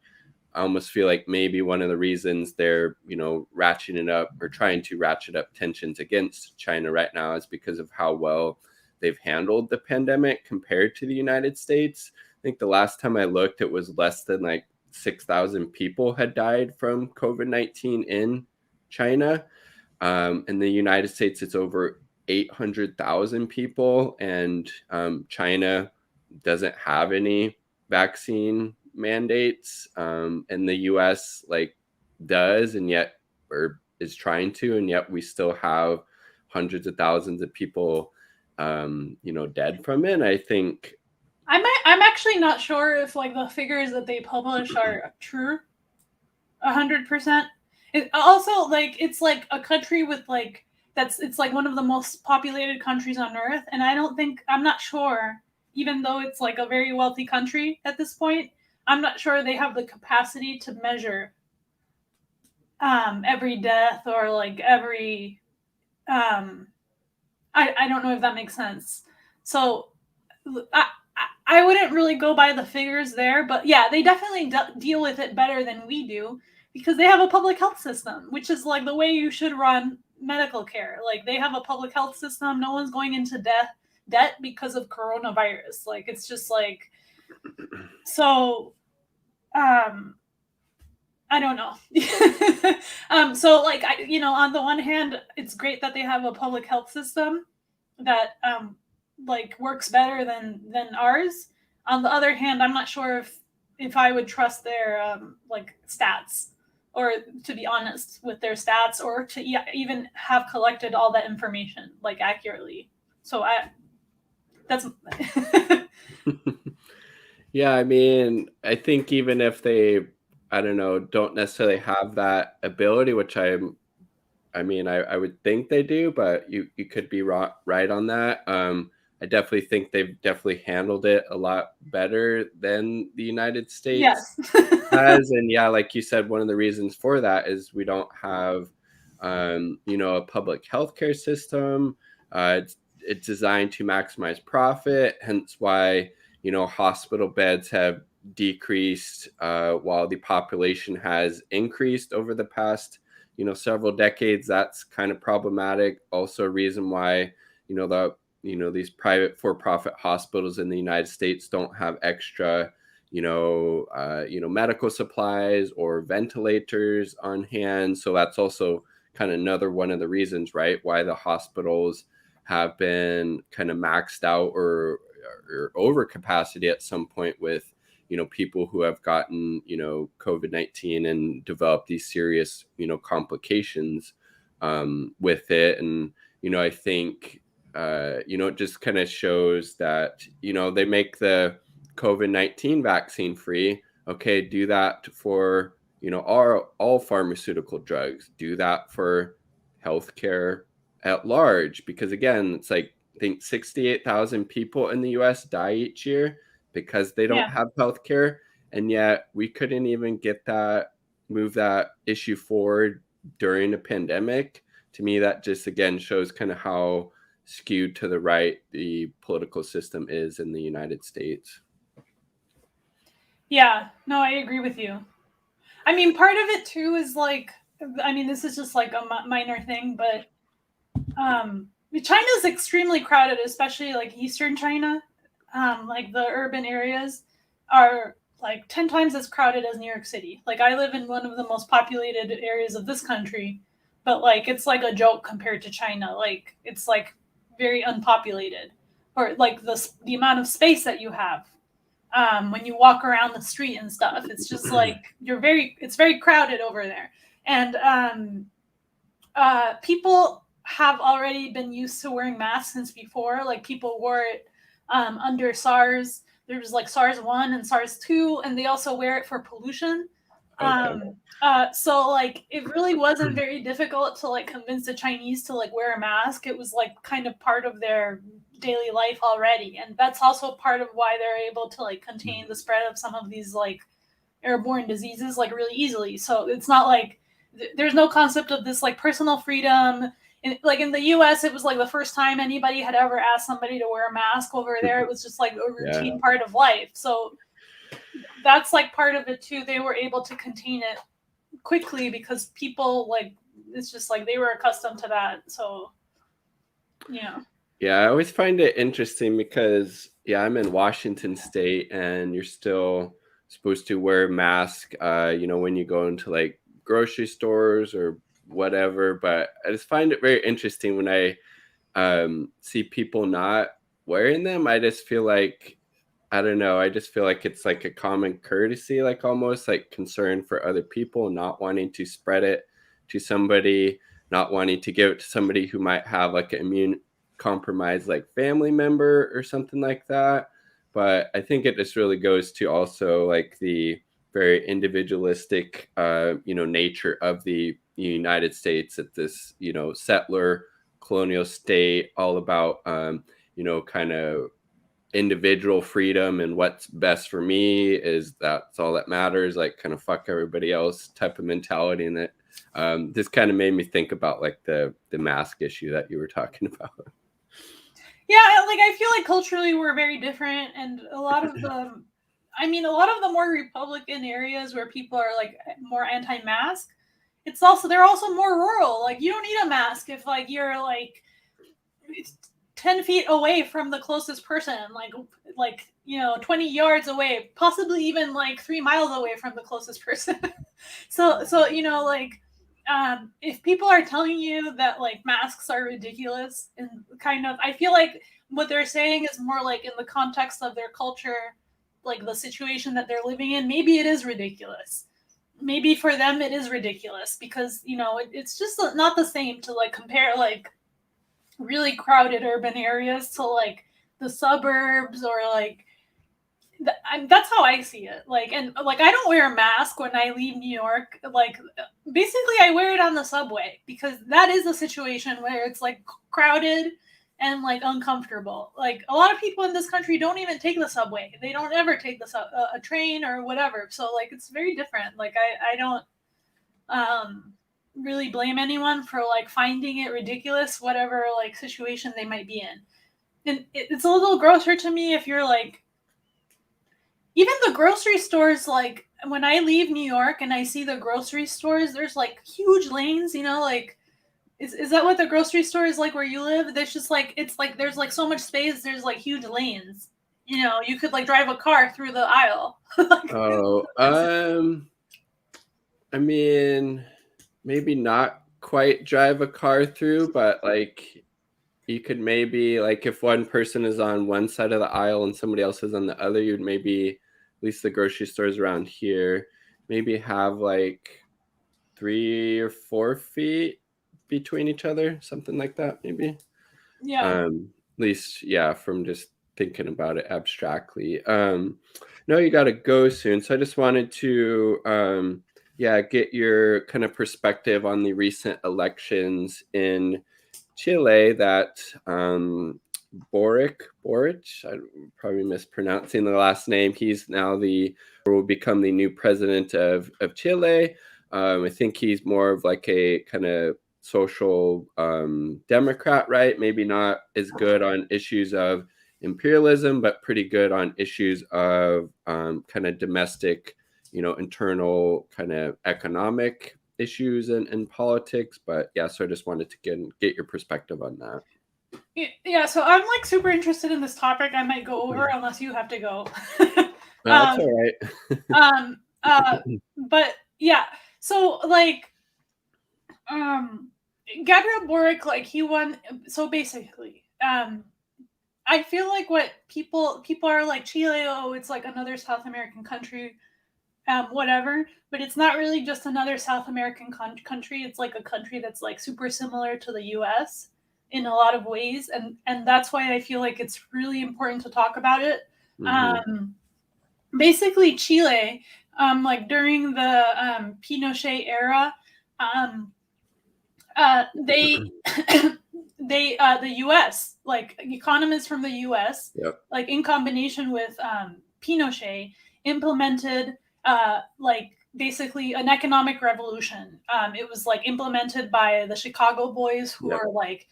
I almost feel like maybe one of the reasons they're ratcheting up or trying to ratchet up tensions against China right now is because of how well they've handled the pandemic compared to the United States. I think the last time I looked, it was less than like 6,000 people had died from COVID-19 in China. In the United States, it's over 800,000 people, and China doesn't have any vaccine mandates, and the US like does, and yet, or is trying to, and yet we still have hundreds of thousands of people dead from it. And I think
I'm actually not sure if like the figures that they publish are true 100%. It also, like, it's like a country with like it's like one of the most populated countries on earth, and I'm not sure, even though it's like a very wealthy country at this point, I'm not sure they have the capacity to measure every death or like every I don't know if that makes sense. So I wouldn't really go by the figures there, but yeah, they definitely deal with it better than we do, because they have a public health system, which is like the way you should run medical care. Like, they have a public health system. No one's going into debt because of coronavirus. Like, it's just like, so I don't know. So like, on the one hand, it's great that they have a public health system that like works better than ours. On the other hand, I'm not sure if I would trust their like stats, or to be honest with their stats, or to even have collected all that information like accurately. So that's
yeah, I mean, I think even if they, I don't know, don't necessarily have that ability, which I mean, I would think they do, but you could be right on that. I definitely think they've definitely handled it a lot better than the United States
yes.
has. And yeah, like you said, one of the reasons for that is we don't have, a public healthcare system. It's designed to maximize profit, hence why hospital beds have decreased while the population has increased over the past several decades. That's kind of problematic. Also a reason why these private for-profit hospitals in the United States don't have extra medical supplies or ventilators on hand. So that's also kind of another one of the reasons, right, why the hospitals have been kind of maxed out or over capacity at some point with, people who have gotten, COVID-19 and developed these serious, complications with it. And, I think, it just kind of shows that, they make the COVID-19 vaccine free. Okay, do that for, all pharmaceutical drugs. Do that for healthcare at large. Because again, it's like, I think 68,000 people in the US die each year because they don't have healthcare. And yet we couldn't even move that issue forward during a pandemic. To me, that just again shows kind of how skewed to the right the political system is in the United States.
Yeah, no, I agree with you. I mean, part of it too is like, this is just like a minor thing, but China's extremely crowded, especially like Eastern China. Like the urban areas are like 10 times as crowded as New York City. Like I live in one of the most populated areas of this country, but like it's like a joke compared to China. Like it's like very unpopulated, or like the amount of space that you have when you walk around the street and stuff. It's just like it's very crowded over there. And people have already been used to wearing masks since before. Like people wore it under SARS. There was like SARS 1 and SARS 2, and they also wear it for pollution.
Okay.
So like it really wasn't very difficult to like convince the Chinese to like wear a mask. It was like kind of part of their daily life already, and that's also part of why they're able to like contain the spread of some of these like airborne diseases like really easily. So it's not like there's no concept of this like personal freedom. Like in the US, it was like the first time anybody had ever asked somebody to wear a mask. Over there, it was just like a routine part of life. So that's like part of it too. They were able to contain it quickly because people like, it's just like they were accustomed to that. So
I always find it interesting because I'm in Washington State, and you're still supposed to wear a mask when you go into like grocery stores or whatever. But I just find it very interesting when I see people not wearing them. I just feel like, I don't know, I just feel like it's like a common courtesy, like almost like concern for other people, not wanting to spread it to somebody, not wanting to give it to somebody who might have like an immune compromised like family member or something like that. But I think it just really goes to also like the very individualistic nature of the United States at this settler colonial state, all about kind of individual freedom, and what's best for me is that's all that matters, like kind of fuck everybody else type of mentality. And it this kind of made me think about like the mask issue that you were talking about.
Yeah, like I feel like culturally we're very different, and a lot of the more Republican areas where people are like more anti-mask, they're also more rural. Like you don't need a mask if like you're like 10 feet away from the closest person, like 20 yards away, possibly even like 3 miles away from the closest person. so like if people are telling you that like masks are ridiculous, and kind of, I feel like what they're saying is more like in the context of their culture, like the situation that they're living in, maybe it is ridiculous. Maybe for them it is ridiculous because it's just not the same to like compare like really crowded urban areas to like the suburbs, or like that's how I see it. Like, and like I don't wear a mask when I leave New York. Like basically I wear it on the subway because that is a situation where it's like crowded and like uncomfortable. Like a lot of people in this country don't even take the subway. They don't ever take a train or whatever. So like it's very different. Like I don't really blame anyone for like finding it ridiculous, whatever like situation they might be in. And it's a little grosser to me if you're like, even the grocery stores, like when I leave New York and I see the grocery stores, there's like huge lanes, like is that what the grocery store is like where you live? There's just like, it's like there's like so much space, there's like huge lanes. You could like drive a car through the aisle.
I mean, maybe not quite drive a car through, but like you could maybe, like, if one person is on one side of the aisle and somebody else is on the other, you'd maybe, at least the grocery stores around here, maybe have like 3 or 4 feet between each other, something like that, maybe.
Yeah.
At least, yeah, from just thinking about it abstractly. No, you got to go soon, so I just wanted to yeah, get your kind of perspective on the recent elections in Chile that Boric, I'm probably mispronouncing the last name. He's now will become the new president of Chile. I think he's more of like a kind of social Democrat, right? Maybe not as good on issues of imperialism, but pretty good on issues of kind of domestic, internal kind of economic issues and politics. But yeah, so I just wanted to get your perspective on that.
Yeah, so I'm like super interested in this topic. I might go over unless you have to go.
That's all right.
But yeah, so like Gabriel Boric, like he won. So basically, I feel like what people are like, Chile, oh, it's like another South American country, whatever. But it's not really just another South American country. It's like a country that's like super similar to the U.S. in a lot of ways, and that's why I feel like it's really important to talk about it. Basically, Chile, like during the Pinochet era, they the U.S., like economists from the U.S.,
Yep.
like in combination with Pinochet, implemented like basically an economic revolution. It was like implemented by the Chicago boys, who
Yep.
are like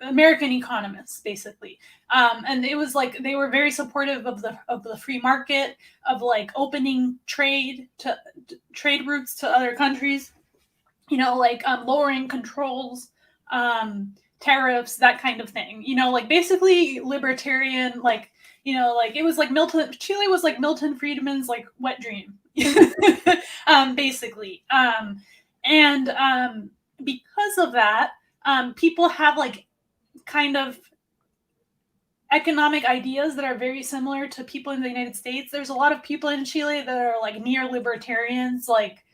American economists, basically. And it was like they were very supportive of the free market, of like opening trade routes to other countries. Like lowering controls, tariffs, that kind of thing. Like basically libertarian, like like it was like Chile was like Milton Friedman's like wet dream, basically. And because of that, people have like kind of economic ideas that are very similar to people in the United States. There's a lot of people in Chile that are like near libertarians, like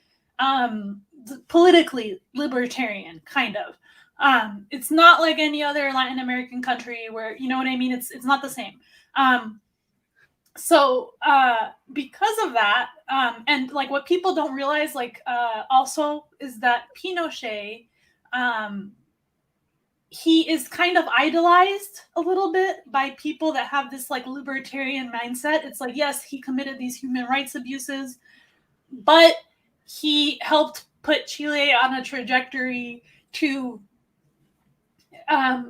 politically libertarian, kind of. It's not like any other Latin American country where, you know what I mean? It's not the same. So because of that, and like what people don't realize, like also, is that Pinochet, he is kind of idolized a little bit by people that have this like libertarian mindset. It's like, yes, he committed these human rights abuses, but he helped put Chile on a trajectory to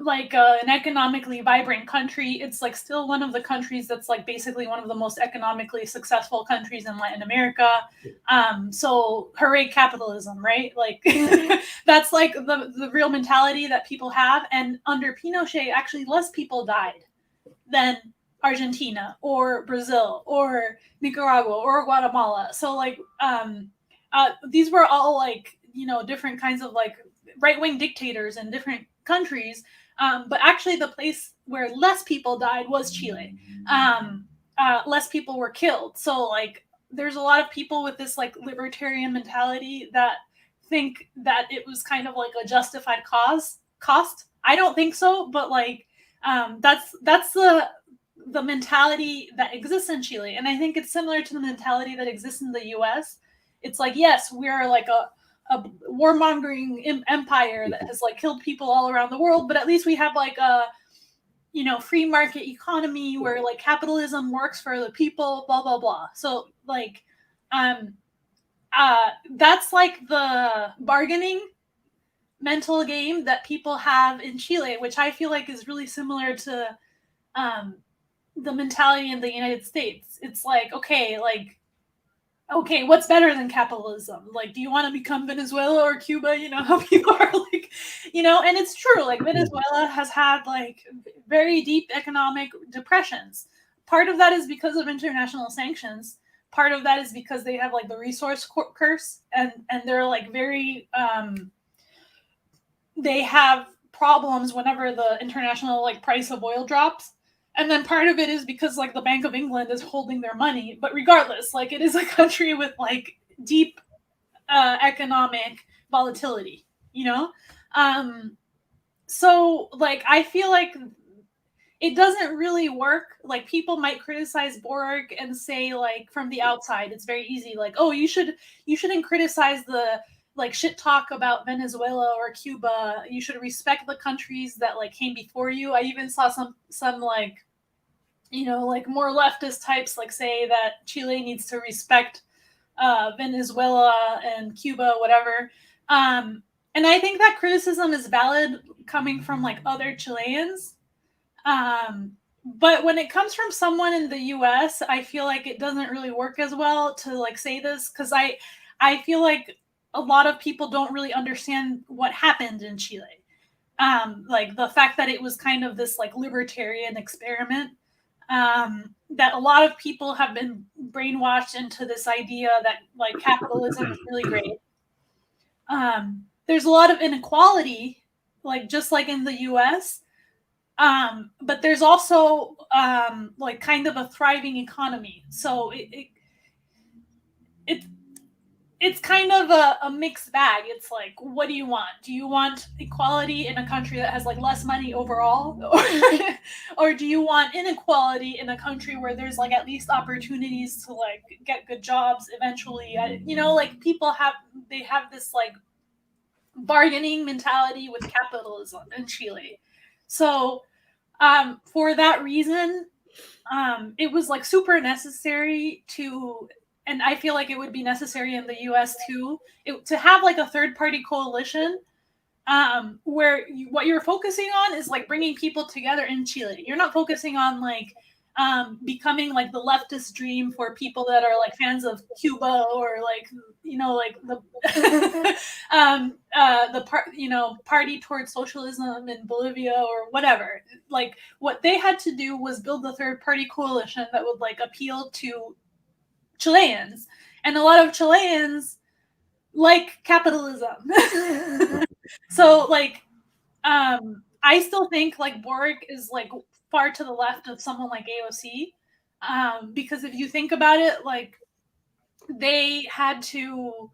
like an economically vibrant country. It's like still one of the countries that's like basically one of the most economically successful countries in Latin America. So hooray capitalism, right? Like that's like the real mentality that people have. And under Pinochet, actually less people died than Argentina or Brazil or Nicaragua or Guatemala. So like these were all like, different kinds of like right-wing dictators in different countries, but actually the place where less people died was Chile. Less people were killed. So like there's a lot of people with this like libertarian mentality that think that it was kind of like a justified cost. I don't think so, but like that's the mentality that exists in Chile, and I think it's similar to the mentality that exists in the U.S. It's like, yes, we are like a warmongering empire that has like killed people all around the world, but at least we have like a free market economy where like capitalism works for the people, blah blah blah. So like that's like the bargaining mental game that people have in Chile, which I feel like is really similar to the mentality in the United States. It's like, okay, what's better than capitalism? Like, do you want to become Venezuela or Cuba? How people are like, and it's true. Like, Venezuela has had like very deep economic depressions. Part of that is because of international sanctions, part of that is because they have like the resource curse, and they're like very they have problems whenever the international like price of oil drops. And then part of it is because like the Bank of England is holding their money. But regardless, like it is a country with like deep economic volatility, you know? So like I feel like it doesn't really work. Like people might criticize Borg and say like from the outside, it's very easy. Like, oh, you shouldn't criticize the like shit talk about Venezuela or Cuba. You should respect the countries that like came before you. I even saw some like, you know, like more leftist types like say that Chile needs to respect Venezuela and Cuba, whatever. And I think that criticism is valid coming from like other Chileans. But when it comes from someone in the US, I feel like it doesn't really work as well to like say this, because I feel like a lot of people don't really understand what happened in Chile. Like the fact that it was kind of this like libertarian experiment, that a lot of people have been brainwashed into this idea that like capitalism is really great. There's a lot of inequality, like just like in the US. But there's also like kind of a thriving economy. So it's kind of a mixed bag. It's like, what do you want? Do you want equality in a country that has like less money overall? Or do you want inequality in a country where there's like at least opportunities to like get good jobs eventually? You know, like people have this like bargaining mentality with capitalism in Chile. So for that reason, it was like super necessary to, and I feel like it would be necessary in the US too, to have like a third party coalition where what you're focusing on is like bringing people together in Chile. You're not focusing on like becoming like the leftist dream for people that are like fans of Cuba, or like, you know, like the party towards socialism in Bolivia or whatever. Like what they had to do was build a third party coalition that would like appeal to Chileans, and a lot of Chileans like capitalism. So like I still think like Borg is like far to the left of someone like AOC, because if you think about it, like they had to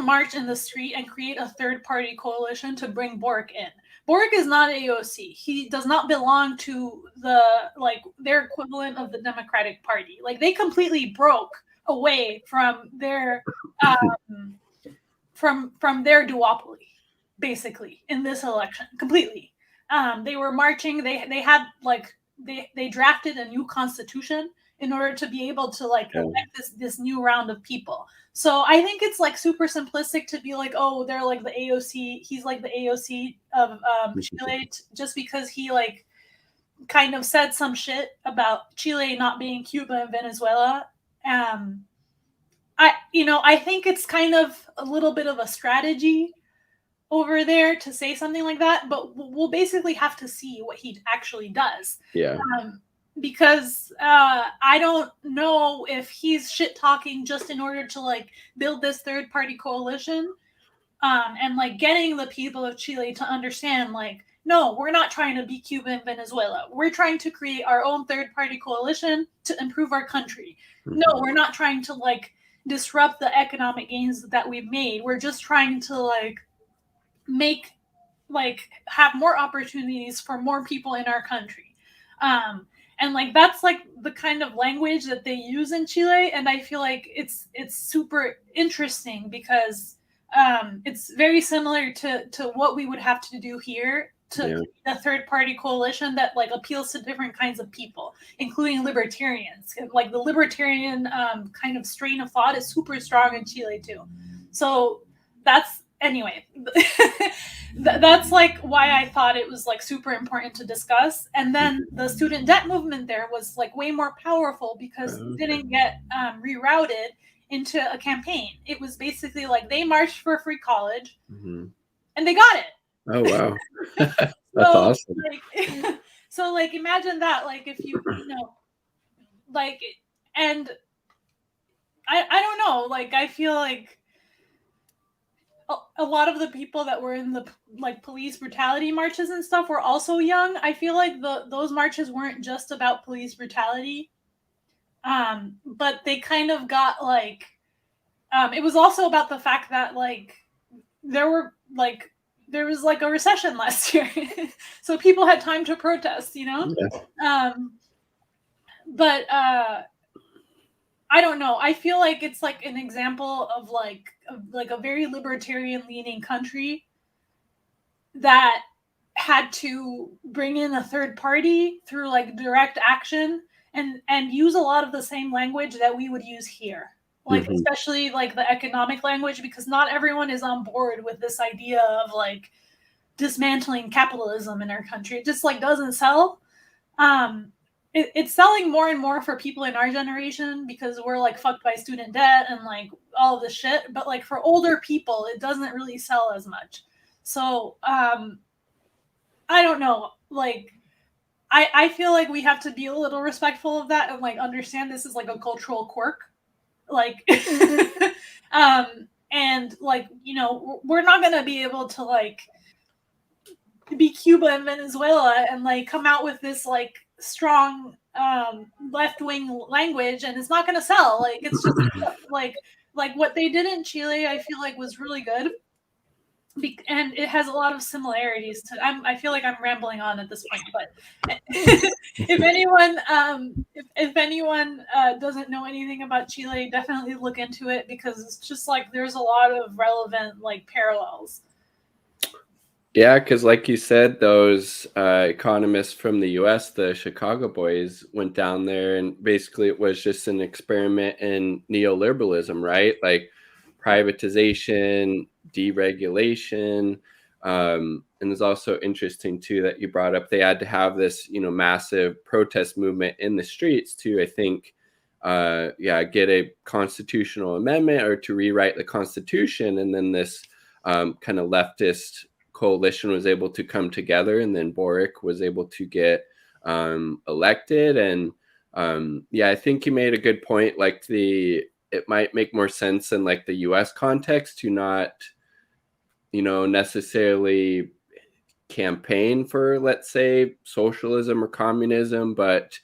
march in the street and create a third party coalition to bring Borg in. Borg is not AOC. He does not belong to the like their equivalent of the Democratic Party. Like they completely broke away from their from their duopoly, basically, in this election completely. They were marching. They had like they drafted a new constitution in order to be able to like elect this new round of people. So I think it's like super simplistic to be like, oh, they're like the AOC. He's like the AOC of Chile just because he like kind of said some shit about Chile not being Cuba and Venezuela. I think it's kind of a little bit of a strategy over there to say something like that, but we'll basically have to see what he actually does.
Yeah.
Because I don't know if he's shit talking just in order to like build this third party coalition, and like getting the people of Chile to understand like, no, we're not trying to be Cuba and Venezuela. We're trying to create our own third party coalition to improve our country. No, we're not trying to like disrupt the economic gains that we've made. We're just trying to like make like have more opportunities for more people in our country. And like that's like the kind of language that they use in Chile, and I feel like it's super interesting because it's very similar to what we would have to do here to a third party coalition that like appeals to different kinds of people, including libertarians. Like the libertarian kind of strain of thought is super strong in Chile too. So that's anyway. That's like why I thought it was like super important to discuss. And then the student debt movement there was like way more powerful because it didn't get rerouted into a campaign. It was basically like they marched for free college and they got it.
Oh, wow. That's awesome.
So like imagine that, like if you know, like, and I don't know. Like, I feel like a lot of the people that were in the like police brutality marches and stuff were also young. I feel like those marches weren't just about police brutality, but they kind of got like it was also about the fact that like there was like a recession last year, so people had time to protest, you know.
Yeah.
But I don't know. I feel like it's like an example of like a very libertarian leaning country that had to bring in a third party through like direct action and use a lot of the same language that we would use here. Like especially like the economic language, because not everyone is on board with this idea of like dismantling capitalism in our country. It just like doesn't sell. It's selling more and more for people in our generation because we're like fucked by student debt and like all of this shit. But like for older people, it doesn't really sell as much. So I don't know. Like I feel like we have to be a little respectful of that and like understand this is like a cultural quirk. Like and like, you know, we're not gonna be able to like be Cuba and Venezuela and like come out with this like strong left-wing language, and it's not going to sell. Like it's just like what they did in Chile, I feel like was really good, and it has a lot of similarities to I feel like I'm rambling on at this point, but if anyone doesn't know anything about Chile, definitely look into it, because it's just like there's a lot of relevant like parallels.
Yeah, because like you said, those economists from the US, the Chicago boys, went down there, and basically it was just an experiment in neoliberalism, right? Like privatization, deregulation. And it's also interesting too that you brought up they had to have this, you know, massive protest movement in the streets to, I think, get a constitutional amendment or to rewrite the Constitution. And then this kind of leftist coalition was able to come together, and then Boric was able to get elected. And I think you made a good point. Like it might make more sense in like the US context to not, you know, necessarily campaign for, let's say, socialism or communism, but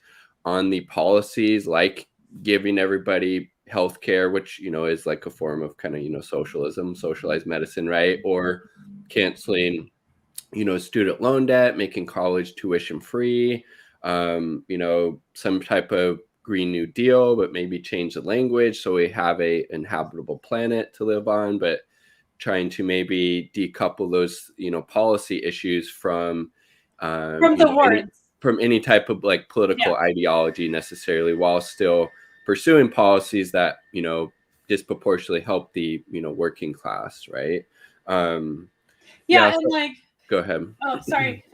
on the policies like giving everybody healthcare, which, you know, is like a form of kind of, you know, socialism, socialized medicine, right? Or canceling, you know, student loan debt, making college tuition free, you know, some type of Green New Deal, but maybe change the language so we have a inhabitable planet to live on, but trying to maybe decouple those, you know, policy issues from
the words.
From any type of like political ideology necessarily, while still pursuing policies that, you know, disproportionately help the, you know, working class, right?
And like,
go ahead.
Oh, sorry.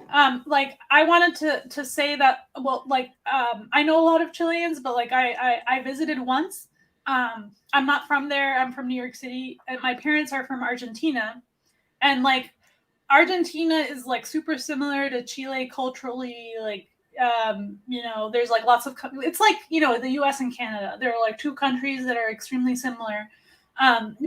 Like I wanted to say that, well, like I know a lot of Chileans, but like I visited once. I'm not from there. I'm from New York City, and my parents are from Argentina, and like Argentina is like super similar to Chile culturally. Like you know, there's like lots of it's like, you know, the US and Canada. There are like two countries that are extremely similar.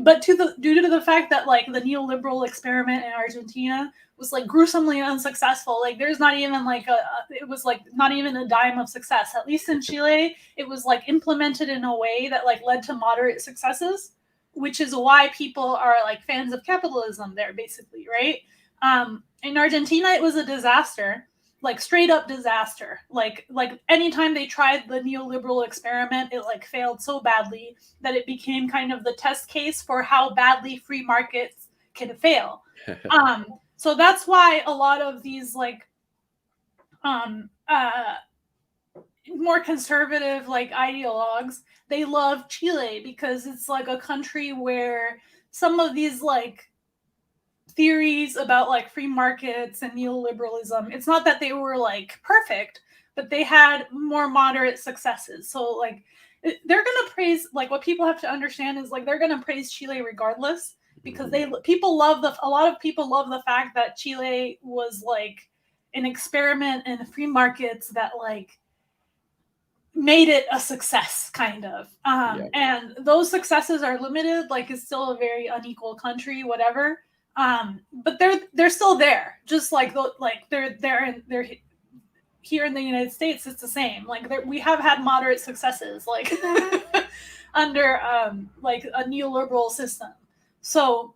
But due to the fact that like the neoliberal experiment in Argentina was like gruesomely unsuccessful, like there's not even like it was like not even a dime of success. At least in Chile, it was like implemented in a way that like led to moderate successes, which is why people are like fans of capitalism there, basically, right? In Argentina, it was a disaster. Like straight up disaster. Like anytime they tried the neoliberal experiment, it like failed so badly that it became kind of the test case for how badly free markets can fail. So that's why a lot of these like more conservative like ideologues, they love Chile, because it's like a country where some of these like theories about like free markets and neoliberalism, it's not that they were like perfect, but they had more moderate successes. So like they're gonna praise, like what people have to understand is like they're gonna praise Chile regardless, because a lot of people love the fact that Chile was like an experiment in free markets that like made it a success, kind of. And those successes are limited. Like, it's still a very unequal country, whatever. But they're still there. Just like they're here in the United States. It's the same. Like, we have had moderate successes, like under like a neoliberal system. So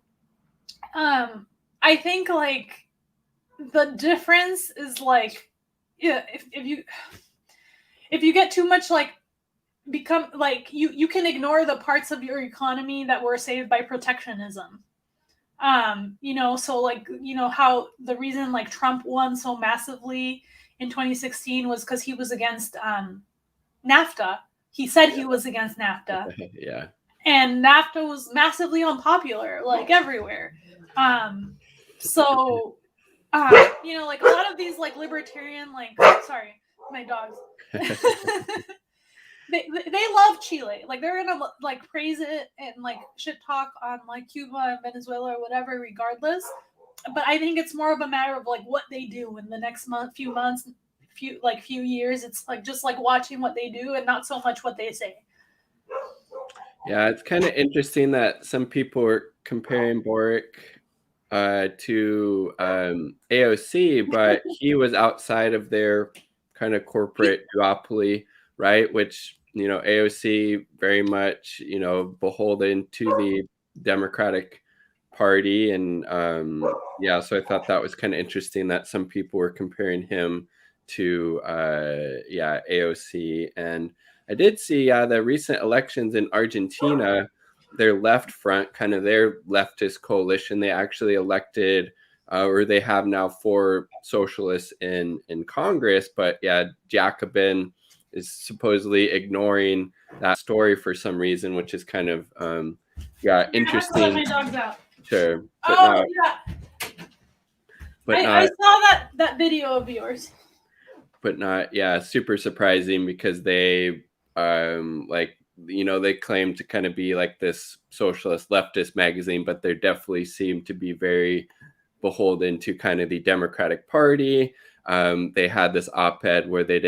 I think like the difference is like, yeah, if you get too much like become like you can ignore the parts of your economy that were saved by protectionism. You know, so like, you know, how the reason like Trump won so massively in 2016 was because he was against NAFTA. He said he was against NAFTA.
Yeah.
And NAFTA was massively unpopular, like everywhere. So you know, like a lot of these like libertarian, like, sorry, my dogs. They love Chile. Like, they're gonna like praise it and like shit talk on like Cuba and Venezuela or whatever, regardless. But I think it's more of a matter of like what they do in the next few years. It's like just like watching what they do and not so much what they say.
Yeah, it's kind of interesting that some people are comparing Boric to AOC, but he was outside of their kind of corporate duopoly, right? Which, you know, AOC very much, you know, beholden to the Democratic Party. And yeah, so I thought that was kind of interesting that some people were comparing him to AOC. And I did see the recent elections in Argentina. Their left front, kind of their leftist coalition, they actually elected or they have now 4 socialists in Congress. But yeah, Jacobin is supposedly ignoring that story for some reason, which is kind of interesting.
Let my dogs out.
Sure.
But I saw that video of yours.
But not, yeah, super surprising, because they like, you know, they claim to kind of be like this socialist leftist magazine, but they definitely seem to be very beholden to kind of the Democratic Party. They had this op-ed where they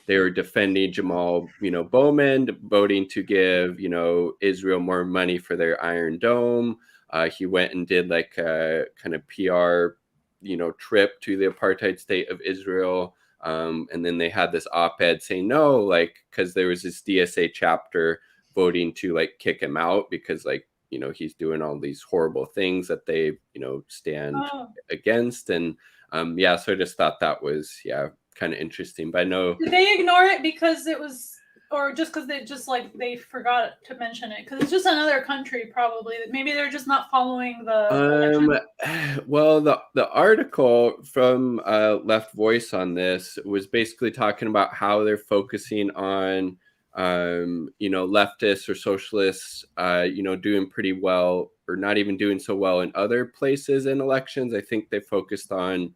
were defending Jamal, you know, Bowman, voting to give, you know, Israel more money for their Iron Dome. He went and did like a kind of PR, you know, trip to the apartheid state of Israel. And then they had this op-ed saying no, like, because there was this DSA chapter voting to like kick him out because, like, you know, he's doing all these horrible things that they, you know, stand against. And yeah, so I just thought that was, yeah, kind of interesting. But I know,
did they ignore it because it was, or just because they forgot to mention it? Because it's just another country, probably. Maybe they're just not following the
well, the article from Left Voice on this was basically talking about how they're focusing on you know, leftists or socialists you know, doing pretty well or not even doing so well in other places in elections. I think they focused on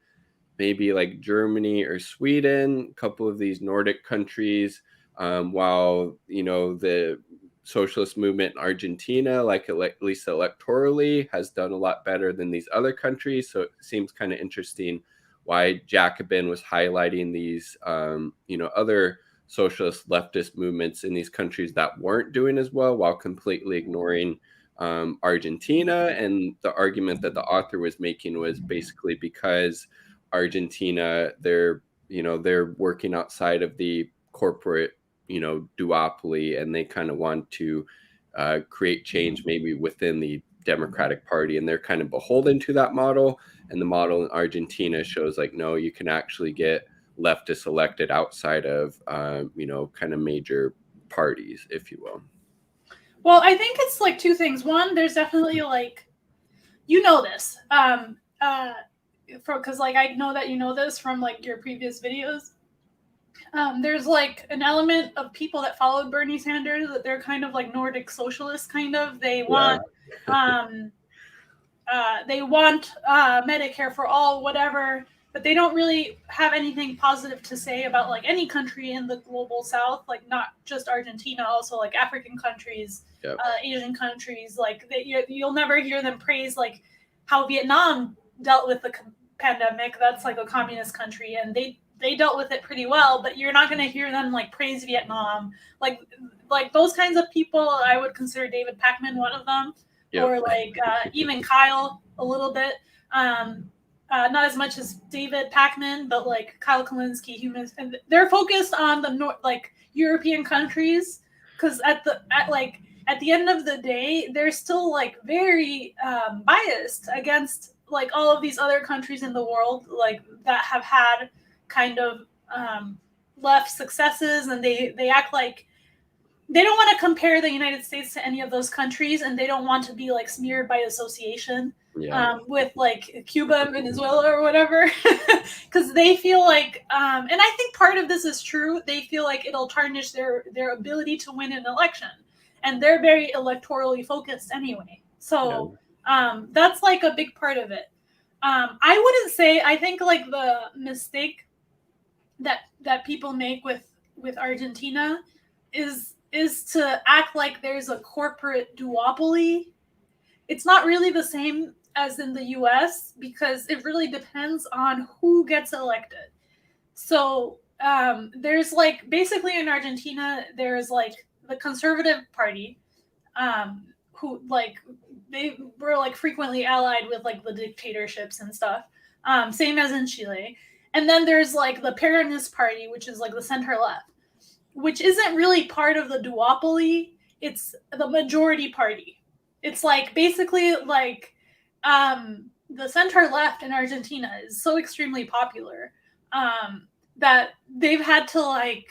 maybe like Germany or Sweden, a couple of these Nordic countries, while, you know, the socialist movement in Argentina, like at least electorally, has done a lot better than these other countries. So it seems kind of interesting why Jacobin was highlighting these, you know, other socialist leftist movements in these countries that weren't doing as well, while completely ignoring Argentina. And the argument that the author was making was basically because Argentina, they're working outside of the corporate, you know, duopoly, and they kind of want to create change maybe within the Democratic Party, and they're kind of beholden to that model. And the model in Argentina shows like, no, you can actually get leftists elected outside of you know, kind of major parties, if you will.
Well, I think it's like 2 things. One, there's definitely like, you know, this because like I know that you know this from like your previous videos. There's like an element of people that followed Bernie Sanders that they're kind of like Nordic socialists, kind of. They want Medicare for all, whatever, but they don't really have anything positive to say about like any country in the global South, like not just Argentina, also like African countries, Asian countries. Like you'll never hear them praise like how Vietnam dealt with the pandemic. That's like a communist country, and they they dealt with it pretty well, but you're not going to hear them like praise Vietnam. Like those kinds of people, I would consider David Pakman one of them, or like even Kyle a little bit. Not as much as David Pakman, but like Kyle Kalinske, and they're focused on the like European countries, because at the end of the day, they're still like very biased against like all of these other countries in the world, like that have had kind of left successes, and they act like they don't want to compare the United States to any of those countries, and they don't want to be like smeared by association with like Cuba and Venezuela or whatever, because they feel like, and I think part of this is true, they feel like it'll tarnish their ability to win an election, and they're very electorally focused anyway. So that's like a big part of it. I wouldn't say, I think like the mistake that people make with Argentina is to act like there's a corporate duopoly. It's not really the same as in the US, because it really depends on who gets elected. So there's like, basically in Argentina, there's like the Conservative Party, who like, they were like frequently allied with like the dictatorships and stuff, same as in Chile. And then there's like the Peronist Party, which is like the center left, which isn't really part of the duopoly. It's the majority party. It's like basically like the center left in Argentina is so extremely popular that they've had to like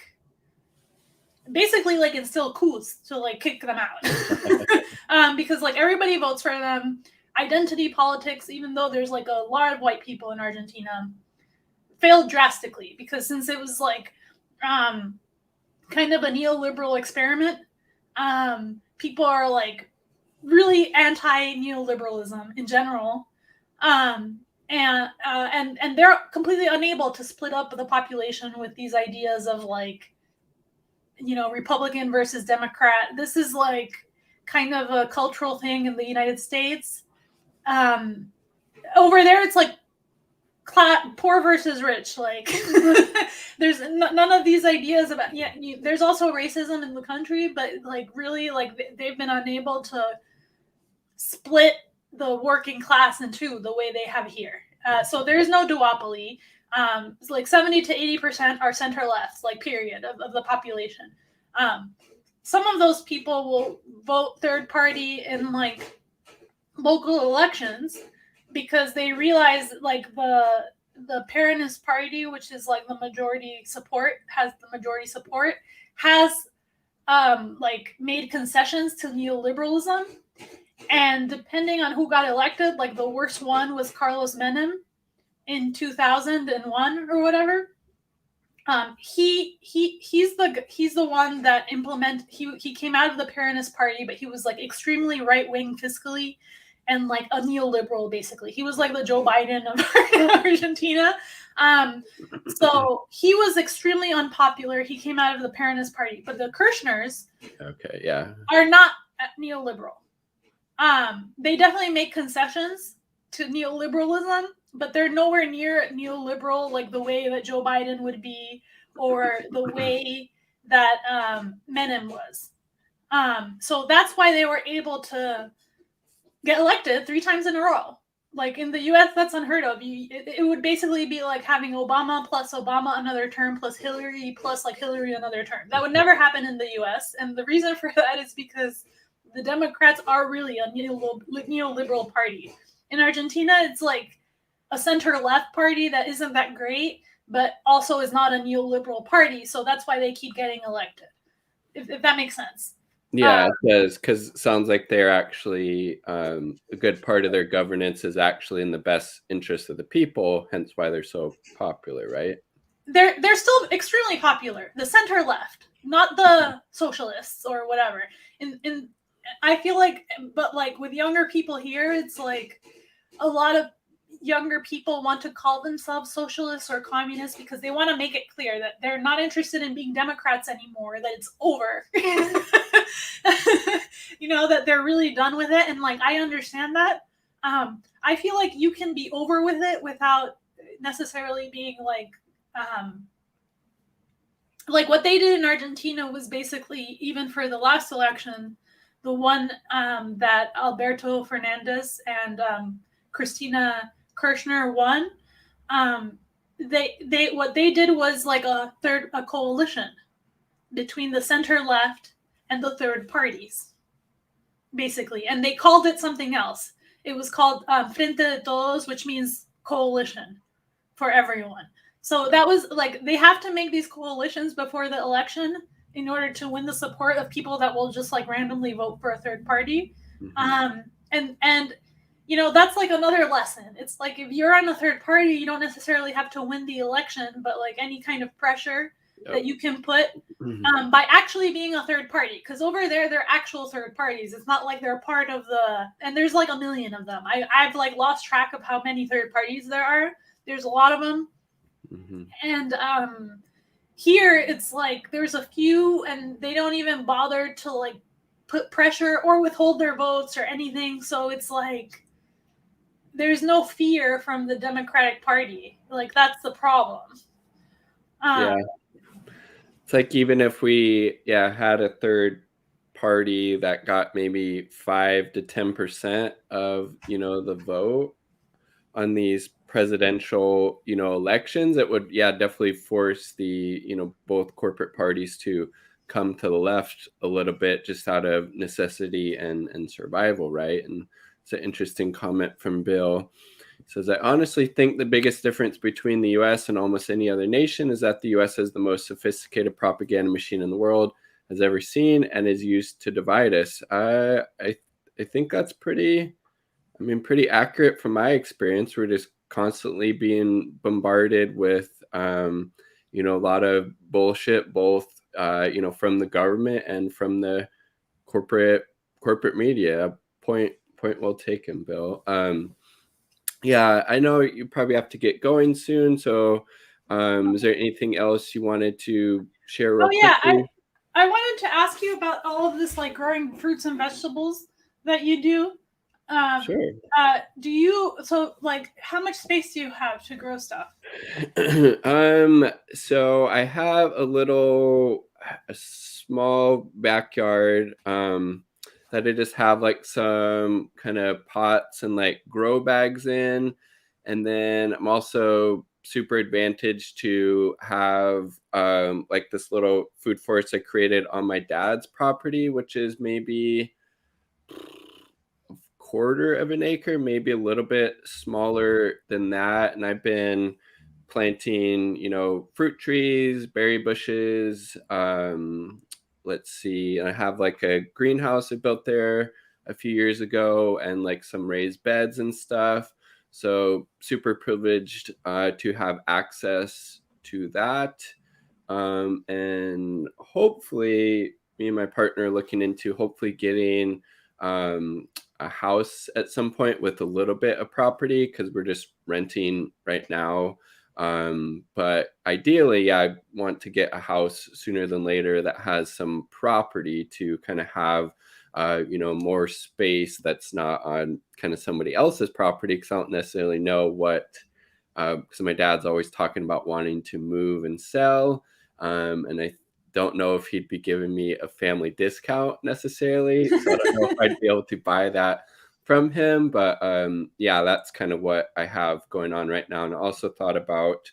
basically like instill coups to like kick them out because like everybody votes for them. Identity politics, even though there's like a lot of white people in Argentina, failed drastically, because since it was like kind of a neoliberal experiment, people are like really anti-neoliberalism in general, and they're completely unable to split up the population with these ideas of like, you know, Republican versus Democrat. This is like kind of a cultural thing in the United States. Over there, it's like poor versus rich. Like there's none of these ideas about, there's also racism in the country, but like really like they've been unable to split the working class in two the way they have here. So there's no duopoly. It's like 70 to 80% are center left, like period, of the population. Some of those people will vote third party in like local elections, because they realize like the Peronist Party, which is like the majority support, has like made concessions to neoliberalism. And depending on who got elected, like the worst one was Carlos Menem in 2001 or whatever. He's the one that he came out of the Peronist Party, but he was like extremely right-wing fiscally and like a neoliberal, basically. He was like the Joe Biden of Argentina. So he was extremely unpopular. He came out of the Peronist Party, but the Kirchners are not neoliberal. They definitely make concessions to neoliberalism, but they're nowhere near neoliberal like the way that Joe Biden would be, or the way that Menem was. So that's why they were able to get elected 3 times in a row. Like in the US, that's unheard of. It would basically be like having Obama plus Obama another term plus Hillary plus like Hillary another term. That would never happen in the US. And the reason for that is because the Democrats are really a neoliberal party. In Argentina, it's like a center-left party that isn't that great, but also is not a neoliberal party. So that's why they keep getting elected, if that makes sense.
Yeah, it does, because it sounds like they're actually, a good part of their governance is actually in the best interest of the people, hence why they're so popular, right?
They're still extremely popular. The center-left, not the socialists or whatever. I feel like, but like with younger people here, it's like a lot of younger people want to call themselves socialists or communists because they want to make it clear that they're not interested in being Democrats anymore, that it's over. You know, that they're really done with it. And like, I understand that. I feel like you can be over with it without necessarily being like like what they did in Argentina was basically, even for the last election, the one that Alberto Fernandez and Cristina Kirchner won. They what they did was like a coalition between the center left and the third parties, basically, and they called it something else. It was called Frente de Todos, which means coalition for everyone. So that was like, they have to make these coalitions before the election in order to win the support of people that will just like randomly vote for a third party. And you know, that's like another lesson. It's like, if you're on a third party, you don't necessarily have to win the election, but like any kind of pressure that you can put by actually being a third party, because over there they're actual third parties. It's not like they're part of the, and there's like a million of them. I've like lost track of how many third parties there are. There's a lot of them. And here it's like there's a few, and they don't even bother to like put pressure or withhold their votes or anything. So it's like there's no fear from the Democratic Party. Like, that's the problem.
Yeah. It's like, even if we had a third party that got maybe 5 to 10% of, you know, the vote on these presidential, you know, elections, it would definitely force the, you know, both corporate parties to come to the left a little bit, just out of necessity and survival, right? And it's an interesting comment from Bill. It says, I honestly think the biggest difference between the US and almost any other nation is that the US has the most sophisticated propaganda machine in the world has ever seen, and is used to divide us. I think that's pretty accurate from my experience. We're just constantly being bombarded with, you know, a lot of bullshit, both, you know, from the government and from the corporate media. Point well taken, Bill. Yeah, I know you probably have to get going soon. So, is there anything else you wanted to share real quickly?
I wanted to ask you about all of this, like growing fruits and vegetables that you do.
Sure.
Do you, so like, how much space do you have to grow stuff?
So I have a small backyard, that I just have like some kind of pots and like grow bags in. And then I'm also super advantaged to have like this little food forest I created on my dad's property, which is maybe a quarter of an acre, maybe a little bit smaller than that. And I've been planting, you know, fruit trees, berry bushes. Let's see, I have like a greenhouse I built there a few years ago, and like some raised beds and stuff. So super privileged to have access to that. And hopefully, me and my partner are looking into hopefully getting a house at some point with a little bit of property, because we're just renting right now. But ideally, I want to get a house sooner than later that has some property to kind of have, you know, more space that's not on kind of somebody else's property, because I don't necessarily know what, because my dad's always talking about wanting to move and sell. And I don't know if he'd be giving me a family discount necessarily. So I don't know if I'd be able to buy that from him. But yeah, that's kind of what I have going on right now. And I also thought about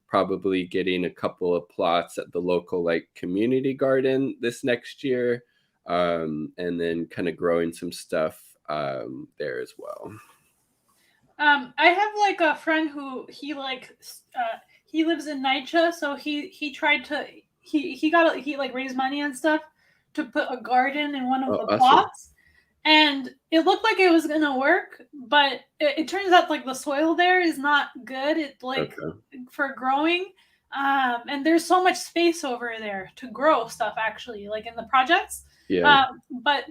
probably getting a couple of plots at the local like community garden this next year, and then kind of growing some stuff there as well.
I have like a friend who he lives in NYCHA, so he tried to he like raised money and stuff to put a garden in one of the
Awesome.
plots, and it looked like it was gonna work, but it turns out like the soil there is not good. It like for growing, and there's so much space over there to grow stuff actually, like in the projects. But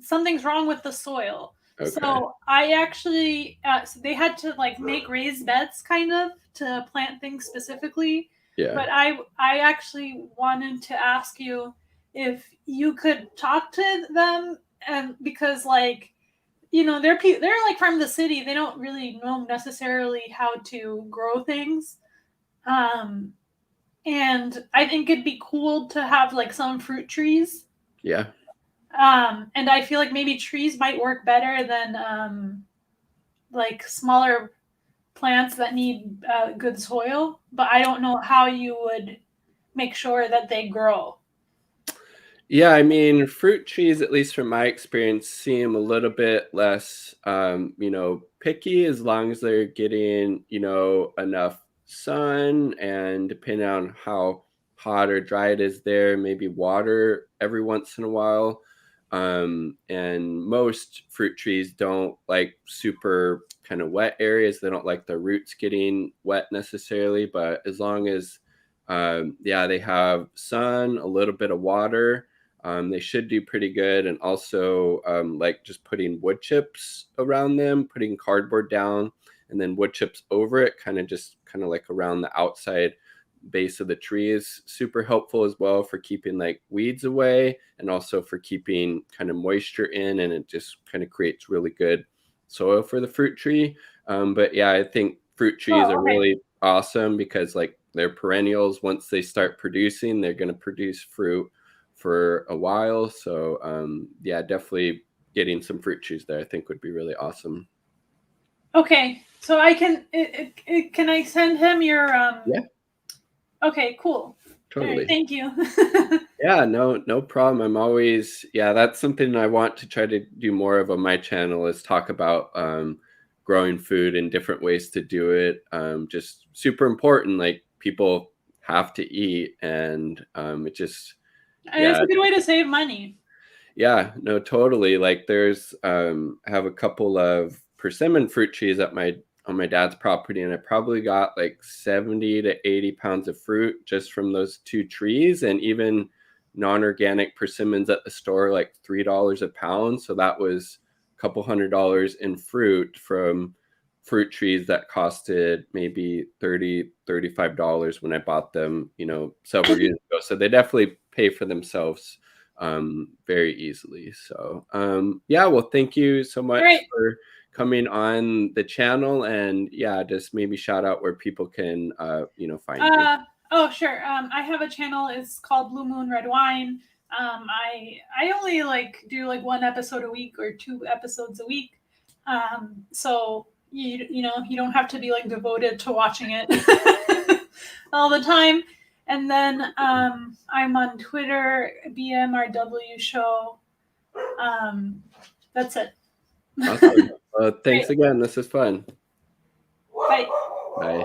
something's wrong with the soil.
Okay.
So I actually, so they had to like make raised beds kind of to plant things specifically.
Yeah.
But I actually wanted to ask you if you could talk to them, and because like, you know, they're like from the city, they don't really know necessarily how to grow things. And I think it'd be cool to have like some fruit trees.
Yeah.
And I feel like maybe trees might work better than like smaller plants that need good soil. But I don't know how you would make sure that they grow.
Yeah, I mean, fruit trees, at least from my experience, seem a little bit less, picky as long as they're getting, enough sun, and depending on how hot or dry it is there, maybe water every once in a while. And most fruit trees don't like super kind of wet areas. They don't like the roots getting wet necessarily, but as long as, they have sun, a little bit of water, they should do pretty good. And also, like just putting wood chips around them, putting cardboard down, and then wood chips over it, kind of like around the outside base of the tree, is super helpful as well for keeping like weeds away, and also for keeping kind of moisture in, and it just kind of creates really good soil for the fruit tree. But yeah, I think fruit trees are really awesome because like they're perennials. Once they start producing, they're going to produce fruit for a while. So yeah, definitely getting some fruit trees there I think would be really awesome.
Okay, so I can can I send him your
Yeah.
Okay, cool.
Totally.
Right, thank you.
Yeah, no problem. I'm always, that's something I want to try to do more of on my channel, is talk about growing food and different ways to do it. Just super important. Like people have to eat, and it just,
It's a good way to save money.
Yeah, no, totally. Like there's have a couple of persimmon fruit trees at on my dad's property, and I probably got like 70 to 80 pounds of fruit just from those two trees. And even non-organic persimmons at the store, like $3 a pound. So that was a couple $100 in fruit from fruit trees that costed maybe $35 when I bought them, several years ago. So they definitely pay for themselves very easily. So well, thank you so much for coming on the channel, and just maybe shout out where people can find you.
Oh sure. I have a channel. It's called Blue Moon Red Wine. I only like do like one episode a week or 2 episodes a week. So you don't have to be like devoted to watching it all the time. And then I'm on Twitter, BMRW Show. That's it.
Awesome. Thanks again. This is fun.
Bye.
Bye.